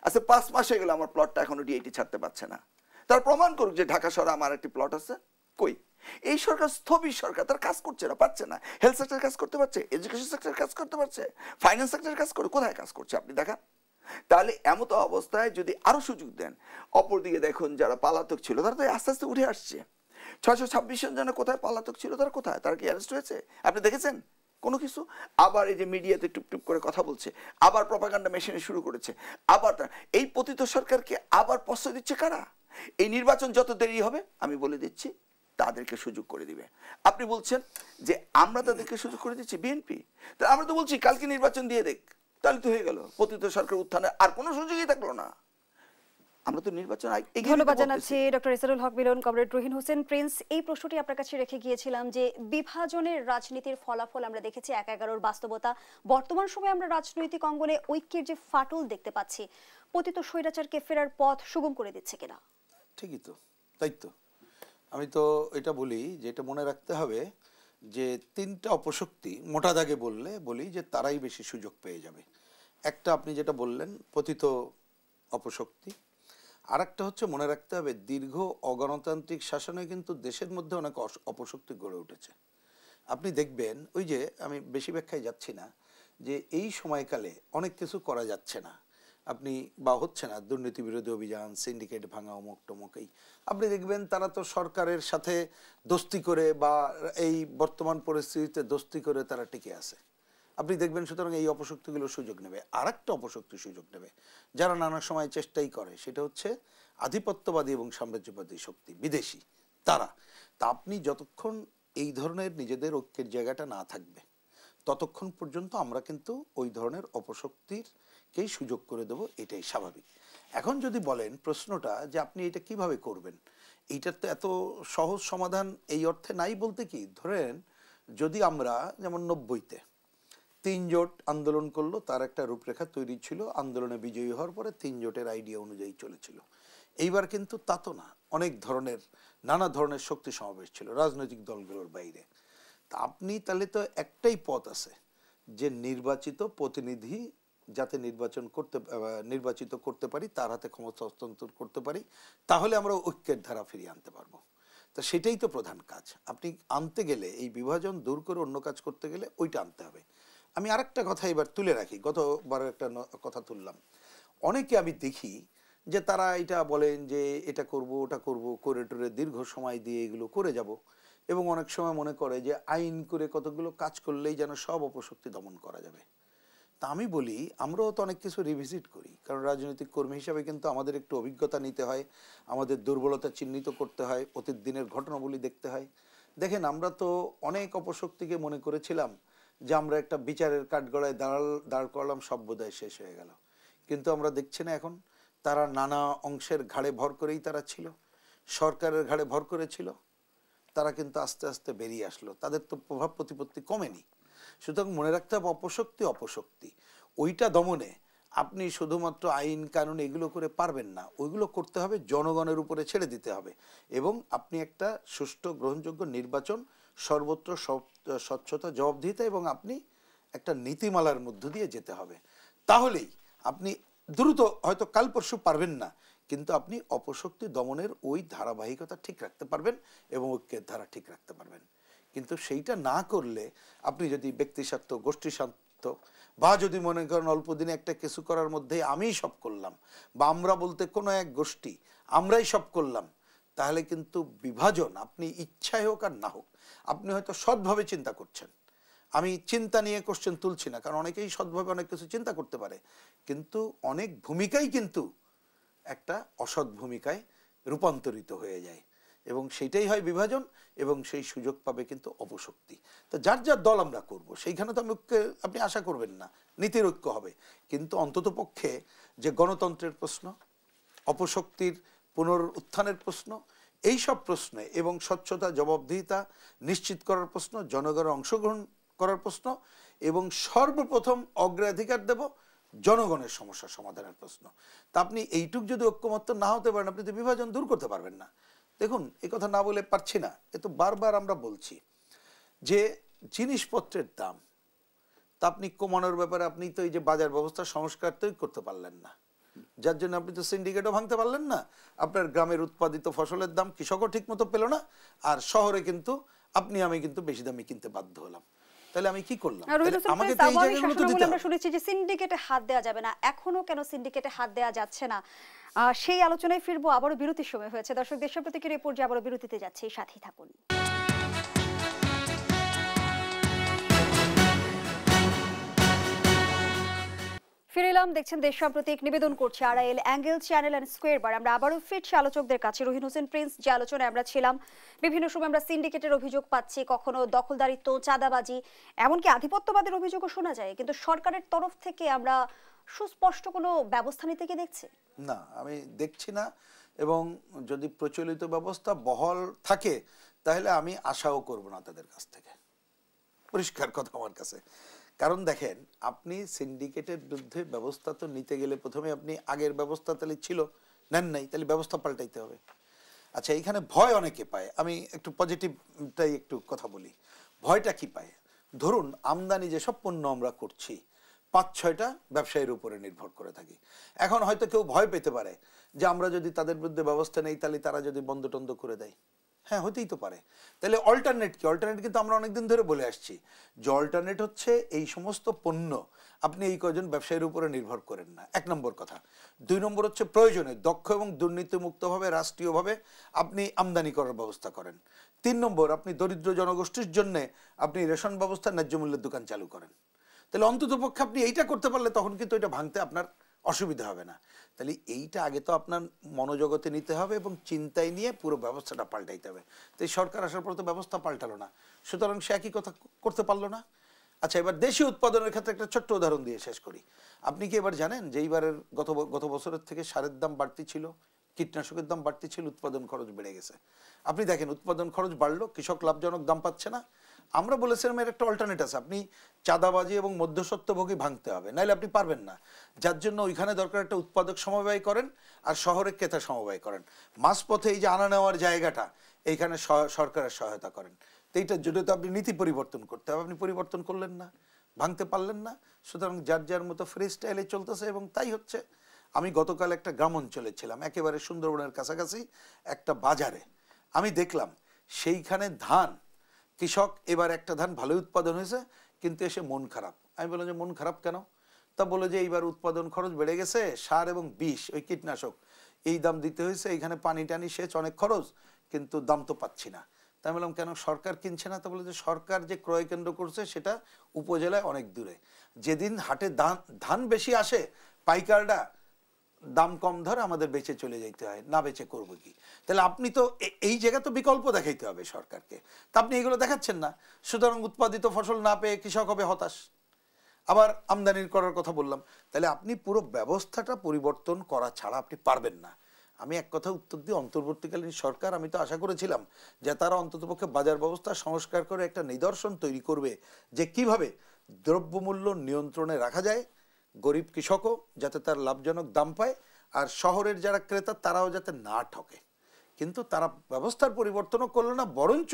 আচ্ছা 5 মাস হয়ে গেল আমার প্লটটা এখনো ডিআইটি ছাড়তে পারছে না। তার প্রমাণ করুক যে ঢাকা শহরে আমার একটি প্লট আছে। কই? এই সরকার স্থবির সরকার, তার কাজ করছে না, পারছে না। হেলথ সেক্টর কাজ করতে পারছে, এডুকেশন সেক্টর কাজ করতে পারছে, ফাইন্যান্স সেক্টর কাজ করে, কোথায় কাজ করছে আপনি দেখান। তাহলে এমত অবস্থায় যদি আরো সুযোগ দেন, অপরদিকে দেখুন যারা পালাতক ছিল তারা তো আস্তে আস্তে উঠে আসছে। 626 জন যেন কোথায় পালাতক ছিল, তারা কোথায়? তারা কি অ্যারেস্ট হয়েছে? আপনি দেখেছেন কোনো কিছু? আবার এই যে মিডিয়াতে টুপটুপ করে কথা বলছে, আবার প্রপাগান্ডা মেশিনে শুরু করেছে, আবার এই পতিত সরকারকে আবার প্রশ্রয় দিচ্ছে কারা? এই নির্বাচন যত দেরি হবে আমি বলে দিচ্ছি তাদেরকে সুযোগ করে দিবে। আপনি বলছেন যে আমরা তাদেরকে সুযোগ করে দিচ্ছি, বিএনপি। তা আমরা তো বলছি কালকে নির্বাচন দিয়ে দেখ, তাহলে তো হয়ে গেল, পতিত সরকার উত্থানে আর কোনো সুযোগই থাকলো না। আমরা তো নির্বাচন ধন্যবাদ জানাচ্ছি ডক্টর ইসরারুল হক মিলন। কমরেড রহিন হোসেন প্রিন্স, এই প্রশ্নটি আপনার কাছে রেখে গিয়েছিলাম যে বিভাজনের রাজনীতির ফলাফল আমরা দেখেছি ১/১১-র বাস্তবতা। বর্তমান সময়ে আমরা রাজনৈতিক অঙ্গনে ঐক্যের যে ফাটল দেখতে পাচ্ছি, পতিত স্বৈরাচারকে ফেরার পথ সুগম করে দিচ্ছে কিনা? ঠিকই তো, তাই তো। আমি তো এটা বলি যে এটা মনে রাখতে হবে যে 3টা অপশক্তি মোটা দাগে বলি যে তারাই বেশি সুযোগ পেয়ে যাবে। একটা আপনি যেটা বললেন পতিত অপশক্তি, আর একটা হচ্ছে মনে রাখতে হবে দীর্ঘ অগণতান্ত্রিক শাসনে কিন্তু দেশের মধ্যে অনেক অপশক্তি গড়ে উঠেছে। আপনি দেখবেন ওই যে আমি বেশি ব্যাখ্যায় যাচ্ছি না, যে এই সময়কালে অনেক কিছু করা যাচ্ছে না, আপনি বা হচ্ছে না, দুর্নীতি বিরোধী অভিযান, সিন্ডিকেট ভাঙা, অমুক টমুকই আপনি দেখবেন তারা তো সরকারের সাথে দোস্তি করে বা এই বর্তমান পরিস্থিতিতে দোস্তি করে তারা টিকে আছে। আপনি দেখবেন সুতরাং এই অপশক্তিগুলো সুযোগ নেবে। আর একটা অপশক্তি সুযোগ নেবে যারা নানা সময় চেষ্টাই করে, সেটা হচ্ছে আধিপত্যবাদী এবং সাম্রাজ্যবাদী শক্তি, বিদেশি তারা। তা আপনি যতক্ষণ এই ধরনের নিজেদের ঐক্যের জায়গাটা না থাকবে ততক্ষণ পর্যন্ত আমরা কিন্তু ওই ধরনের অপশক্তিরকেই সুযোগ করে দেব, এটাই স্বাভাবিক। এখন যদি বলেন প্রশ্নটা যে আপনি এটা কিভাবে করবেন, এইটার তো এত সহজ সমাধান এই অর্থে নাই। বলতে কি, ধরেন যদি আমরা যেমন 90-তে 3 জোট আন্দোলন করলো, তার একটা রূপরেখা তৈরি ছিল, আন্দোলনে বিজয়ী হওয়ার পরে 3 জোটের আইডিয়া অনুযায়ী চলেছিল। এইবার কিন্তু তা তো না, অনেক ধরনের নানা ধরনের শক্তি সমাবেশ ছিল রাজনৈতিক দলগুলোর বাইরে। তা আপনি তাহলে তো একটাই পথ আছে যে নির্বাচিত প্রতিনিধি যাতে নির্বাচিত করতে পারি, তার হাতে ক্ষমতা হস্তান্তর করতে পারি, তাহলে আমরা ঐক্যের ধারা ফিরিয়ে আনতে পারবো। তা সেটাই তো প্রধান কাজ। আপনি আনতে গেলে এই বিভাজন দূর করে অন্য কাজ করতে গেলে ওইটা আনতে হবে। আমি আরেকটা কথা এবার তুলে রাখি, গতবার একটা কথা তুললাম। অনেকে আমি দেখি যে তারা এটা বলেন যে এটা করব ওটা করব করে টোরে দীর্ঘ সময় দিয়ে এগুলো করে যাব, এবং অনেক সময় মনে করে যে আইন করে কতগুলো কাজ করলেই যেন সব অপশক্তি দমন করা যাবে। তা আমি বলি আমরাও তো অনেক কিছু রিভিজিট করি, কারণ রাজনৈতিক কর্মী হিসাবে কিন্তু আমাদের একটু অভিজ্ঞতা নিতে হয়, আমাদের দুর্বলতা চিহ্নিত করতে হয়, অতীত দিনের ঘটনাবলী দেখতে হয়। দেখেন আমরা তো অনেক অপশক্তিকে মনে করেছিলাম যে আমরা একটা বিচারের কাঠগড়ায় দাঁড় করলাম, সব বোধহয় শেষ হয়ে গেল। কিন্তু আমরা দেখছি না এখন তারা নানা অংশের ঘাড়ে ভর করেই তারা ছিল, সরকারের ঘাড়ে ভর করেছিল, তারা কিন্তু আস্তে আস্তে বেরিয়ে আসলো, তাদের তো প্রভাব প্রতিপত্তি কমেনি। সুতরাং মনে রাখতে হবে অপশক্তি ওইটা দমনে আপনি শুধুমাত্র আইন কানুন এগুলো করে পারবেন না, ওইগুলো করতে হবে জনগণের উপরে ছেড়ে দিতে হবে, এবং আপনি একটা সুষ্ঠু গ্রহণযোগ্য নির্বাচন, সর্বত্র স্বচ্ছতা, জবাবদিহিতা, এবং আপনি একটা নীতিমালার মধ্য দিয়ে যেতে হবে। তাহলেই আপনি দ্রুত, হয়তো কাল পরশু পারবেন না, কিন্তু আপনি অপশক্তি দমনের ওই ধারাবাহিকতা ঠিক রাখতে পারবেন এবং ঐক্যের ধারা ঠিক রাখতে পারবেন। কিন্তু সেইটা না করলে আপনি যদি ব্যক্তি স্বার্থ, গোষ্ঠী স্বার্থ, বা যদি মনে করেন অল্প দিনে একটা কিছু করার মধ্যে আমিই সব করলাম, বা আমরা বলতে কোনো এক গোষ্ঠী আমরাই সব করলাম, তাহলে কিন্তু বিভাজন আপনি ইচ্ছাই হোক আর না হোক, আপনি হয়তো সৎভাবে চিন্তা করছেন, আমি চিন্তা নিয়ে কোশ্চেন তুলছি না, কারণ অনেকেই সৎভাবে অনেক কিছু চিন্তা করতে পারে, কিন্তু অনেক ভূমিকাই কিন্তু একটা অসৎ ভূমিকায় রূপান্তরিত হয়ে যায়, এবং সেটাই হয় বিভাজন, এবং সেই সুযোগ পাবে কিন্তু অপশক্তি। তো যার যার দল আমরা করব, সেইখানে তো আপনি আশা করবেন না নীতির ঐক্য হবে, কিন্তু অন্তত পক্ষে যে গণতন্ত্রের প্রশ্ন, অপশক্তির পুনরুত্থানের প্রশ্ন, এই সব প্রশ্নে এবং স্বচ্ছতা, জবাবদিহিতা নিশ্চিত করার প্রশ্ন, জনগণের অংশগ্রহণ করার প্রশ্ন, এবং সর্বপ্রথম অগ্রাধিকার দেব জনগণের সমস্যা সমাধানের প্রশ্ন। তা আপনি এইটুক যদি ঐক্যমত্য না হতে পারেন, আপনি তো বিভাজন দূর করতে পারবেন না। দেখুন, এই কথা না বলে পারছি না, এ তো বারবার আমরা বলছি যে জিনিসপত্রের দাম তা আপনি কমানোর ব্যাপারে আপনি তো এই যে বাজার ব্যবস্থা সংস্কার তো করতে পারলেন না, যার জন্য আপনি তো সিন্ডিকেটও ভাঙতে পারলেন না। আপনার গ্রামের উৎপাদিত ফসলের দাম কৃষকও ঠিক মতো পেল না, আর শহরে কিন্তু আমি কিন্তু বেশি দামে কিনতে বাধ্য হলাম। তাহলে আমি কি করলাম? আমাকে তো এই জায়গাগুলো তো দিতে হবে। আমরা শুনেছি যে সিন্ডিকেটে হাত দেওয়া যাবে না, এখনো কেন সিন্ডিকেটে হাত দেওয়া যাচ্ছে না, সেই আলোচনায় ফিরবো। আবারও বিরতির সময় হয়েছে। দর্শক, দেশের প্রতীকের এই পর্যায়ে আবারও বিরতিতে যাচ্ছি, সাথেই থাকুন। ফিরে এলাম, দেখছেন দেশ সাম্প্রতিক, নিবেদন করছি Arail angle channel and square বার। আমরা আবারও ফিরছি আলোচকদের কাছে। রহিন হোসেন প্রিন্স, যে আলোচনায় আমরা ছিলাম, বিভিন্ন সময় আমরা সিন্ডিকেটের অভিযোগ পাচ্ছি, কখনো দখলদারিত্ব, চাঁদাবাজি, এমনকি আধিপত্যবাদের অভিযোগও শোনা যায়, কিন্তু সরকারের তরফ থেকে আমরা সুস্পষ্ট কোনো ব্যবস্থা নিতে কি দেখছি? না, আমি দেখছি না। এবং যদি প্রচলিত ব্যবস্থা বহাল থাকে তাহলে আমি আশাও করব না তাদের কাছ থেকে, পরিষ্কার কথা আমার কাছে। কারণ দেখেন, আপনি সিন্ডিকেটের বিরুদ্ধে ব্যবস্থা তো নিতে গেলে প্রথমে আপনি আগের ব্যবস্থা তাহলে ছিল, নেন নাই, তাহলে ব্যবস্থা পাল্টাইতে হবে। আচ্ছা, এইখানে ভয় অনেকে পায়, আমি একটু পজিটিভটাই একটু কথা বলি। ভয়টা কি পায়? ধরুন, আমদানি যেসব পণ্য আমরা করছি ৫-৬টা ব্যবসায়ীর উপরে নির্ভর করে থাকি। এখন হয়তো কেউ ভয় পেতে পারে যে আমরা যদি তাদের বিরুদ্ধে ব্যবস্থা নেই তাহলে তারা যদি বন্ধ টন্ধ করে দেয়। হ্যাঁ, হতেই তো পারে। তাহলে অল্টারনেট কি? অল্টারনেট কিন্তু আমরা অনেকদিন ধরে বলে আসছি যে অল্টারনেট হচ্ছে এই সমস্ত পণ্য আপনি এই কয়জন ব্যবসায়ীর উপরে নির্ভর করেন না, ১ নম্বর কথা। ২ নম্বর হচ্ছে প্রয়োজনে দক্ষ এবং দুর্নীতিমুক্তভাবে রাষ্ট্রীয়ভাবে আপনি আমদানি করার ব্যবস্থা করেন। ৩ নম্বর, আপনি দরিদ্র জনগোষ্ঠীর জন্য আপনি রেশন ব্যবস্থা, ন্যায্য মূল্যের দোকান চালু করেন। তাহলে অন্ততপক্ষে আপনি এইটা করতে পারলে তখন কিন্তু এটা ভাঙতে আপনার অসুবিধা হবে না। তাহলে এইটা আগে তো আপনার মনোজগতে নিতে হবে এবং চিন্তায় নিয়ে পুরো ব্যবস্থাটা পাল্টাইতে হবে। তো এই সরকার আসার পর তো ব্যবস্থা পাল্টালো না, সুতরাং সে একই কথা করতে পারলো না। আচ্ছা, এবার দেশীয় উৎপাদনের ক্ষেত্রে একটা ছোট্ট উদাহরণ দিয়ে শেষ করি। আপনি কি এবার জানেন যে এইবারের গত বছরের থেকে সারের দাম বাড়তি ছিল, কীটনাশকের দাম বাড়তি ছিল, উৎপাদন খরচ বেড়ে গেছে। আপনি দেখেন, উৎপাদন খরচ বাড়লো, কৃষক লাভজনক দাম পাচ্ছে না। আমরা বলেছিলাম এর একটা অল্টারনেট আছে, আপনি চাঁদাবাজি এবং মধ্যস্বত্বভোগী ভাঙতে হবে, নাইলে আপনি পারবেন না। যার জন্য ওইখানে দরকার একটা উৎপাদক সমবায় করেন আর শহরে ক্রেতা সমবায় করেন। মাঝপথে এই যে আনা নেওয়ার জায়গাটা, এইখানে সরকারের সহায়তা করেন। তো এইটার জন্য তো আপনি নীতি পরিবর্তন করতে হবে, আপনি পরিবর্তন করলেন না, ভাঙতে পারলেন না। সুতরাং যার যার মতো ফ্রি স্টাইলে চলতেছে এবং তাই হচ্ছে। আমি গতকাল একটা গ্রাম অঞ্চলে ছিলাম, একেবারে সুন্দরবনের কাছাকাছি একটা বাজারে। আমি দেখলাম সেইখানে ধান, কৃষক এবার একটা ধান ভালোই উৎপাদন হয়েছে, কিন্তু এসে মন খারাপ। আমি বললাম যে মন খারাপ কেন? তা বলে যে এইবার উৎপাদন খরচ বেড়ে গেছে, সার এবং বিষ, ওই কীটনাশক এই দাম দিতে হয়েছে, এইখানে পানি টানি সেচ অনেক খরচ, কিন্তু দাম তো পাচ্ছি না। তাই বললাম কেন সরকার কিনছে না? তা বলে যে সরকার যে ক্রয় কেন্দ্র করছে সেটা উপজেলায় অনেক দূরে, যেদিন হাটে ধান বেশি আসে পাইকাররা দাম কম ধরে আমাদের বেচে চলে যাইতে হয়, না বেচে করবো কি? তাহলে আপনি তো এই জায়গা তো বিকল্প দেখাইতে হবে সরকারকে, তা আপনি এগুলো দেখাচ্ছেন না। সুতরাং উৎপাদিত ফসল না পেয়ে কৃষক হবে হতাশ। আবার আমদানির করার কথা বললাম, তাহলে আপনি পুরো ব্যবস্থাটা পরিবর্তন করা ছাড়া আপনি পারবেন না। আমি এক কথা উত্তর দিই, অন্তর্বর্তীকালীন সরকার, আমি তো আশা করেছিলাম যে তারা অন্ততপক্ষে বাজার ব্যবস্থা সংস্কার করে একটা নিদর্শন তৈরি করবে যে কিভাবে দ্রব্যমূল্য নিয়ন্ত্রণে রাখা যায়, গরিব কৃষকও যাতে তার লাভজনক দাম পায়, আর শহরের যারা ক্রেতা তারাও যাতে না ঠকে। কিন্তু তারা ব্যবস্থার পরিবর্তনও করলো না, বরঞ্চ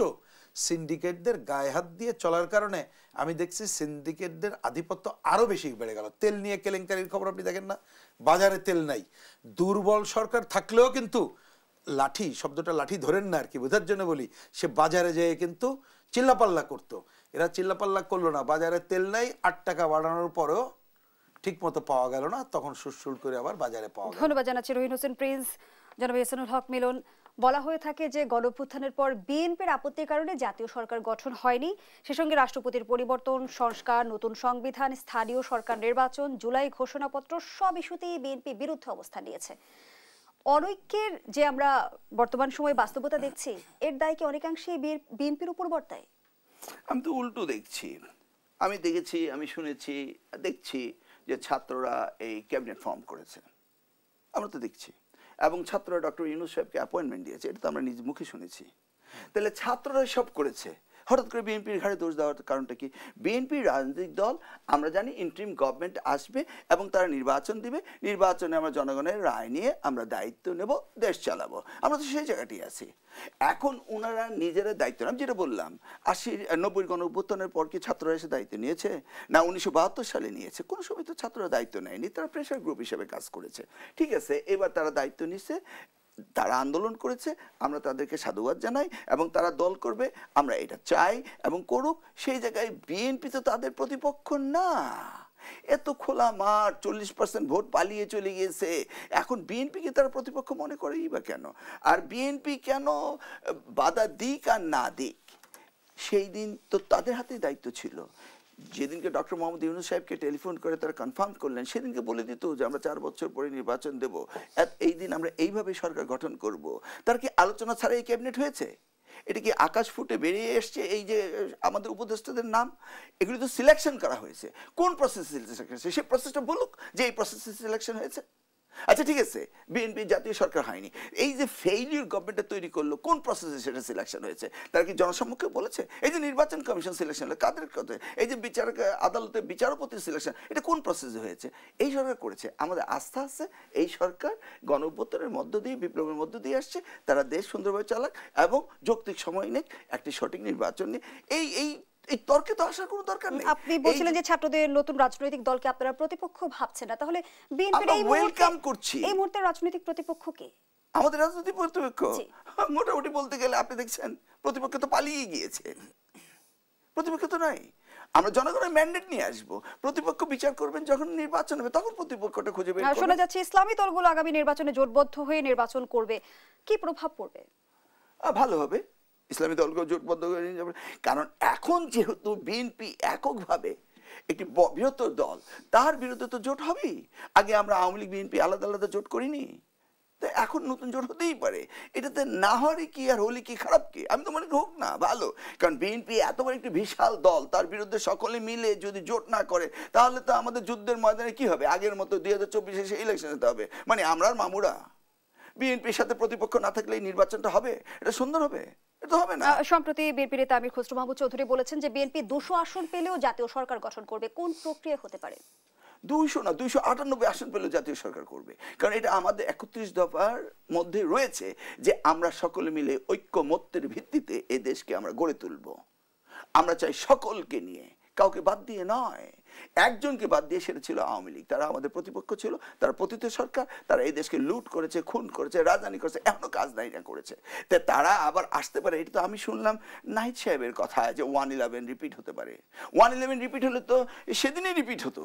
সিন্ডিকেটদের গায়ে হাত দিয়ে চলার কারণে আমি দেখছি সিন্ডিকেটদের আধিপত্য আরও বেশি বেড়ে গেল। তেল নিয়ে কেলেঙ্কারির খবর আপনি দেখেন না? বাজারে তেল নাই। দুর্বল সরকার থাকলেও কিন্তু লাঠি, শব্দটা লাঠি ধরেন না আর কি, বোঝার জন্য বলি, সে বাজারে যেয়ে কিন্তু চিল্লাপাল্লা করতো। এরা চিল্লাপাল্লা করলো না, বাজারে তেল নাই, ৮ টাকা বাড়ানোর পরেও ঠিক মতো পাওয়া গেল না, তখন সুরসুর করে আবার বাজারে পাওয়া গেল। ধন্যবাদ জানাচ্ছি রহিন হোসেন প্রিন্স। জনাব ইহসানুল হক মিলন, বলা হয়ে থাকে যে গণঅভ্যুত্থানের পর বিএনপির আপত্তির কারণে জাতীয় সরকার গঠন হয়নি, সে সঙ্গে রাষ্ট্রপতির পরিবর্তন, সংস্কার, নতুন সংবিধান, স্থানীয় সরকার নির্বাচন, জুলাই ঘোষণাপত্র, সব ইস্যুতেই বিএনপি বিরুদ্ধে অবস্থান নিয়েছে। অনৈক্যের যে আমরা বর্তমান সময়ে বাস্তবতা দেখছি, এর দায় কি অনেকাংশেই বিএনপির উপর বর্তায়? আমি তো উল্টো দেখছি। আমি দেখেছি, আমি শুনেছি, দেখছি যে ছাত্ররা এই ক্যাবিনেট ফর্ম করেছে, আমরা তো দেখছি। এবং ছাত্ররা ডক্টর ইউনূস সাহেবকে অ্যাপয়েন্টমেন্ট দিয়েছে, এটা তো আমরা নিজ মুখে শুনেছি। তাহলে ছাত্ররা সব করেছে, হঠাৎ করে বিএনপির ঘাড়ে দোষ দেওয়ার কারণটা কি? বিএনপি রাজনৈতিক দল, আমরা জানি ইন্টারিম গভর্নমেন্ট আসবে এবং তারা নির্বাচন দিবে, নির্বাচনে আমরা জনগণের রায় নিয়ে আমরা দায়িত্ব নেব, দেশ চালাবো, আমরা তো সেই জায়গাতেই আছি। এখন ওনারা নিজেরা দায়িত্ব, আমি যেটা বললাম 80-90 গণঅভ্যুত্থানের পর কি ছাত্ররা এসে দায়িত্ব নিয়েছে? না 1972 সালে নিয়েছে? কোনো সময় তো ছাত্ররা দায়িত্ব নেয়নি, তারা প্রেশার গ্রুপ হিসেবে কাজ করেছে। ঠিক আছে, এবার তারা দায়িত্ব নিচ্ছে, তারা আন্দোলন করেছে, আমরা তাদেরকে সাধুবাদ জানাই এবং তারা দল করবে, আমরা এটা চাই এবং করুক। সেই জায়গায় বিএনপি তো তাদের প্রতিপক্ষ না। এত খোলা মাঠ, 40% ভোট পালিয়ে চলে গিয়েছে, এখন বিএনপিকে তারা প্রতিপক্ষ মনে করেই বা কেন? আর বিএনপি কেন বাধা দিক আর না দিক, সেই দিন তো তাদের হাতেই দায়িত্ব ছিল। যেদিনকে ডক্টর মোহাম্মদ ইউনূস সাহেবকে টেলিফোন করে তারা কনফার্ম করলেন, সেদিনকে বলে দিত যে আমরা 4 বছর পরে নির্বাচন দেব, এই দিন আমরা এইভাবে সরকার গঠন করব। তার কি আলোচনা ছাড়া এই ক্যাবিনেট হয়েছে? এটা কি আকাশ ফুটে বেরিয়ে এসছে? এই যে আমাদের উপদেষ্টাদের নাম, এগুলি তো সিলেকশন করা হয়েছে। কোন প্রসেসে সিলেকশন হয়েছে সেই প্রসেসটা বলুক যে এই প্রসেসে সিলেকশন হয়েছে। আচ্ছা ঠিক আছে, বিএনপি জাতীয় সরকার হয়নি, এই যে ফেইলিউর গভর্নমেন্টটা তৈরি করলো, কোন প্রসেসে সেটা সিলেকশন হয়েছে? তারা কি জনসম্মুখে বলেছে? এই যে নির্বাচন কমিশন সিলেকশন হলো কাদের কথা, এই যে বিচারক আদালতের বিচারপতির সিলেকশন, এটা কোন প্রসেসে হয়েছে? এই সরকার করেছে। আমাদের আস্থা আছে এই সরকার গণঅভ্যুত্থানের মধ্য দিয়ে, বিপ্লবের মধ্য দিয়ে আসছে, তারা দেশ সুন্দরভাবে চালাক এবং যৌক্তিক সময় নেই, একটি সঠিক নির্বাচন নিয়ে এই তর্কে তো আসার কোনো দরকার নেই। আপনি বলছিলেন যে ছাত্রদের নতুন রাজনৈতিক দলকে আপনারা প্রতিপক্ষ ভাবছেন না, তাহলে বিএনপির এই ওয়েলকাম করছি। এই মুহূর্তে রাজনৈতিক প্রতিপক্ষ কে? আমাদের রাজনৈতিক প্রতিপক্ষ মোটামুটি বলতে গেলে আপনি দেখছেন প্রতিপক্ষ তো পালিয়ে গিয়েছে, প্রতিপক্ষ তো নাই। আমরা জনগণের ম্যান্ডেট নিয়ে আসবো, প্রতিপক্ষ বিচার করবেন যখন নির্বাচন হবে, তখন প্রতিপক্ষটা খুঁজে বের করবেন। শোনা যাচ্ছে ইসলামী দলগুলো আগামী নির্বাচনে জোটবদ্ধ হয়ে নির্বাচন করবে, কি প্রভাব পড়বে? ভালো হবে, ইসলামী দলকে জোটবদ্ধ করে নিয়ে যাবে। কারণ এখন যেহেতু বিএনপি এককভাবে একটি বৃহত্তর দল, তার বিরুদ্ধে তো জোট হবেই। আগে আমরা আওয়ামী লীগ বিএনপি আলাদা আলাদা জোট করিনি, তো এখন নতুন জোট হতেই পারে। এটাতে না হলে কি আর হলে কি খারাপ কি? আমি তো মনে করি হোক না, ভালো। কারণ বিএনপি এত বড় একটি বিশাল দল, তার বিরুদ্ধে সকলে মিলে যদি জোট না করে, তাহলে তো আমাদের যুদ্ধের ময়দানে কি হবে? আগের মতো 2024-এ ইলেকশন হতে হবে, মানে আমরা আর মামুরা। বিএনপির সাথে প্রতিপক্ষ না থাকলে এই নির্বাচনটা হবে, এটা সুন্দর হবে? এটা হবে না। সম্প্রতি বিএনপি নেতা আমির খসরু মাহমুদ চৌধুরী বলেছেন যে বিএনপি 200 আসন পেলেও জাতীয় সরকার গঠন করবে, কোন প্রক্রিয়া হতে পারে? 200 না 298 আসন পেলেও জাতীয় সরকার করবে, কারণ এটা আমাদের 31 দফার মধ্যে রয়েছে যে আমরা সকলে মিলে ঐক্যমত্যের ভিত্তিতে এই দেশকে আমরা গড়ে তুলব। আমরা চাই সকলকে নিয়ে, কাউকে বাদ দিয়ে নয়। একজনকে বাদ দিয়ে, সেটা ছিল আওয়ামী লীগ, তারা আমাদের প্রতিপক্ষ ছিল, তারা পতিত সরকার, তারা এই দেশকে লুট করেছে, খুন করেছে, রাজধানী করেছে, এখনো কাজ নাই না করেছে। তারা আবার আসতে পারে, এটা তো আমি শুনলাম নাহিদ সাহেবের কথা যে 111 রিপিট হতে পারে। 111 রিপিট হলে তো সেদিনই রিপিট হতো,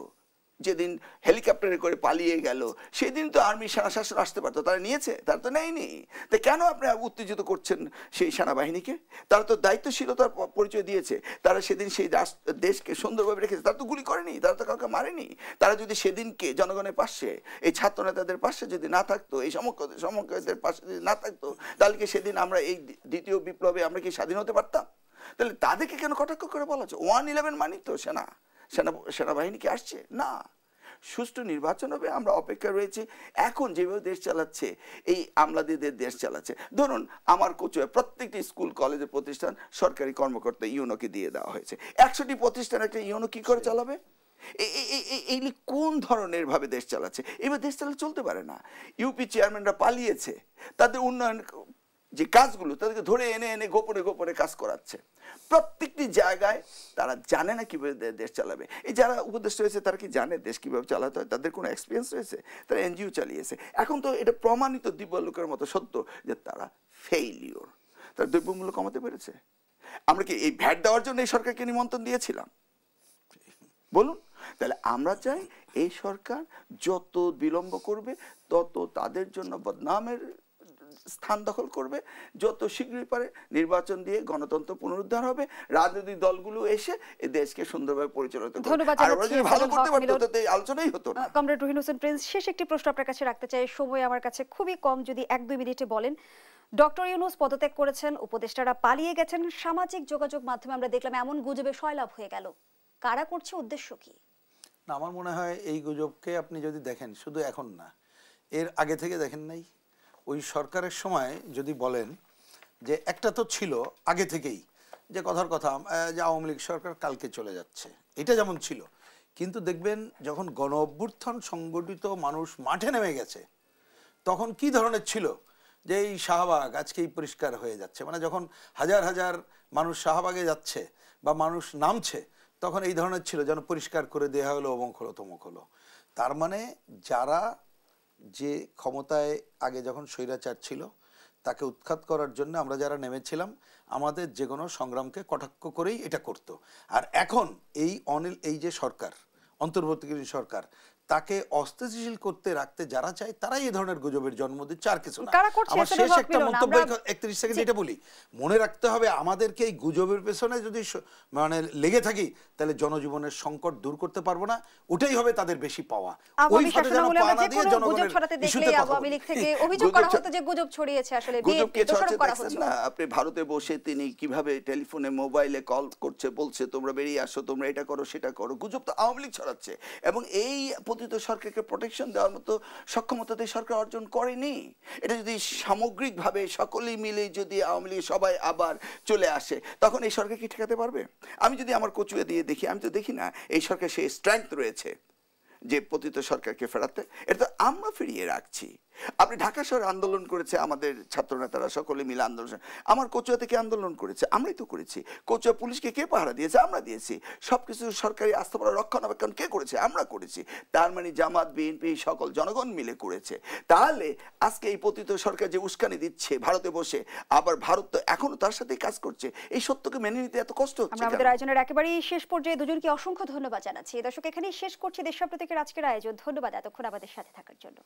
যেদিন হেলিকপ্টারে করে পালিয়ে গেল, সেদিন তো আর্মি সেনা শাসন আসতে পারতো, তারা নিয়েছে? তারা তো নেয়নি। তো কেন আপনি উত্তেজিত করছেন সেই সেনাবাহিনীকে? তারা তো দায়িত্বশীলতার পরিচয় দিয়েছে, তারা সেদিন সেই দেশকে সুন্দরভাবে রেখেছে, তারা তো গুলি করেনি, তারা তো কাউকে মারেনি। তারা যদি সেদিনকে জনগণের পাশে, এই ছাত্র নেতাদের পাশে যদি না থাকতো, এই সমকামীদের পাশে যদি না থাকতো, তাহলে কি সেদিন আমরা এই দ্বিতীয় বিপ্লবে আমরা কি স্বাধীন হতে পারতাম? তাহলে তাদেরকে কেন কটাক্ষ করে বলা হচ্ছে? 111 মানি তো সেনাবাহিনী কি আসছে না? সুষ্ঠু নির্বাচন হবে, আমরা অপেক্ষা রয়েছে। এখন যেভাবে দেশ চালাচ্ছে এই আমলাদের দেশ চালাচ্ছে, ধরুন আমার কোচুয়া প্রত্যেকটি স্কুল কলেজের প্রতিষ্ঠান সরকারি কর্মকর্তা ইউনোকে দিয়ে দেওয়া হয়েছে। 100টি প্রতিষ্ঠান একটা ইউনো কি করে চালাবে? এই কোন ধরনের ভাবে দেশ চালাচ্ছে? এবার দেশ চালাতে চলতে পারে না। ইউপি চেয়ারম্যানরা পালিয়েছে, তাদের উন্নয়ন যে কাজগুলো তাদেরকে ধরে এনে এনে গোপনে গোপনে কাজ করাচ্ছে। প্রত্যেকটি জায়গায় তারা জানে না কিভাবে দেশ চালাবে। এই যারা উপদেষ্টা হয়েছে তারা কি জানে দেশ কিভাবে চালাতে হয়? তাদের কোনো এক্সপিরিয়েন্স রয়েছে? তারা এনজিও চালিয়েছে। এখন তো এটা প্রমাণিত দিব্যলোকের মতো সত্য যে তারা ফেইলিওর। তারা দ্রব্যমূল্য কমাতে পেরেছে? আমরা কি এই ভ্যাট দেওয়ার জন্য এই সরকারকে নিমন্ত্রণ দিয়েছিলাম? বলুন। তাহলে আমরা চাই এই সরকার যত বিলম্ব করবে তত তাদের জন্য বদনামের স্থান দখল করবে। যত শীঘ্রই পারে নির্বাচন দিয়ে গণতন্ত্র পুনরুদ্ধার হবে, রাজনৈতিক দলগুলো এসে এই দেশকে সুন্দরভাবে পরিচালিত করবে। আর ওরা যদি ভালো করতে পারতো তো এই আলোচনাই হতো না। কমরেড রহিন হোসেন প্রিন্স, শেষ একটি প্রশ্ন আপনার কাছে রাখতে চাই, সময় আমার কাছে খুবই কম, যদি 1-2 মিনিটে বলেন। ডক্টর ইউনূস পদত্যাগ করেছেন, উপদেষ্টারা পালিয়ে গেছেন, সামাজিক যোগাযোগ মাধ্যমে আমরা দেখলাম এমন গুজবে সয়লাভ হয়ে গেল, কারা করছে, উদ্দেশ্য কি? না, আমার মনে হয় এই গুজবকে আপনি যদি দেখেন, শুধু এখন না, এর আগে থেকে দেখেন নাই, ওই সরকারের সময় যদি বলেন যে একটা তো ছিল আগে থেকেই যে কথার কথা যে আওয়ামী লীগ সরকার কালকে চলে যাচ্ছে, এটা যেমন ছিল, কিন্তু দেখবেন যখন গণ অভ্যুত্থান সংগঠিত মানুষ মাঠে নেমে গেছে তখন কি ধরনের ছিল যে এই শাহবাগ আজকেই পরিষ্কার হয়ে যাচ্ছে, মানে যখন হাজার হাজার মানুষ শাহবাগে যাচ্ছে বা মানুষ নামছে তখন এই ধরনের ছিল যেন পরিষ্কার করে দেওয়া হলো, অমুক হলো তমুক হলো। তার মানে যারা যে ক্ষমতায় আগে যখন স্বৈরাচার ছিল তাকে উৎখাত করার জন্য আমরা যারা নেমেছিলাম আমাদের যে কোনো সংগ্রামকে কটাক্ষ করেই এটা করত। আর এখন এই যে সরকার, অন্তর্বর্তীকালীন সরকার, তাকে অস্থিতিশীল করতে রাখতে যারা চায় তারাই এই ধরনের গুজবের জন্ম দিচ্ছে, আর কিছু না। আমার শেষ একটা মন্তব্য 31 সেকেন্ড এটা বলি, মনে রাখতে হবে আমাদেরকে এই গুজবের পেছনে যদি মানে লেগে থাকি তাহলে জনজীবনের সংকট দূর করতে পারবো না, ওটাই হবে তাদের বেশি পাওয়া। ওই ফাঁদে যেন পা না দিয়ে জনগণের ইস্যুতে কথা আওয়ামী লীগ থেকে অভিযোগ করা হতো যে গুজব ছড়িয়েছে, আসলে বিএনপি দোষারোপ করা হচ্ছে। না, আপনি ভারতে বসে তিনি কিভাবে টেলিফোনে মোবাইলে কল করছে, বলছে তোমরা বেরিয়ে আসো, তোমরা এটা করো সেটা করো, গুজব তো আওয়ামী লীগ ছড়াচ্ছে। এবং এই পতিত সরকারকে প্রোটেকশন দেওয়ার মতো সক্ষমতা সরকার অর্জন করেনি। এটা যদি সামগ্রিকভাবে সকলেই মিলে যদি আওয়ামী লীগ সবাই আবার চলে আসে তখন এই সরকার কি ঠেকাতে পারবে? আমি যদি আমার কচুয়া দিয়ে দেখি, আমি তো দেখি না এই সরকার সেই স্ট্রেংথ রয়েছে যে পতিত সরকারকে ফেরাতে। এটা তো আমরা ফিরিয়ে রাখছি। আপনি ঢাকা শহরে আন্দোলন করেছে আমাদের ছাত্রনেতারা সকলে মিলে আন্দোলন, আমার কচুয়া থেকে আন্দোলন করেছে, আমরাই তো করেছি। কচুয়া পুলিশকে কে পাহারা দিয়েছে? আমরা দিয়েছি। সবকিছু সরকারি আস্থাপনা রক্ষণাবেক্ষণ কে করেছে? আমরা করেছি। তার মানে জামাত, বিএনপি সকল জনগণ মিলে করেছে। তাহলে আজকে এই পতিত সরকার যে উস্কানি দিচ্ছে ভারতে বসে, আবার ভারত তো এখনো তার সাথেই কাজ করছে, এই সত্যকে মেনে নিতে এত কষ্ট হচ্ছে। আমরা আমাদের আয়োজনের একেবারেই শেষ পর্যায়ে দুজনকে অসংখ্য ধন্যবাদ জানাচ্ছি। দর্শক, এখানেই শেষ করছি দেশপ্রতীকের আজকের আয়োজন। ধন্যবাদ এতক্ষণ আমাদের সাথে থাকার জন্য।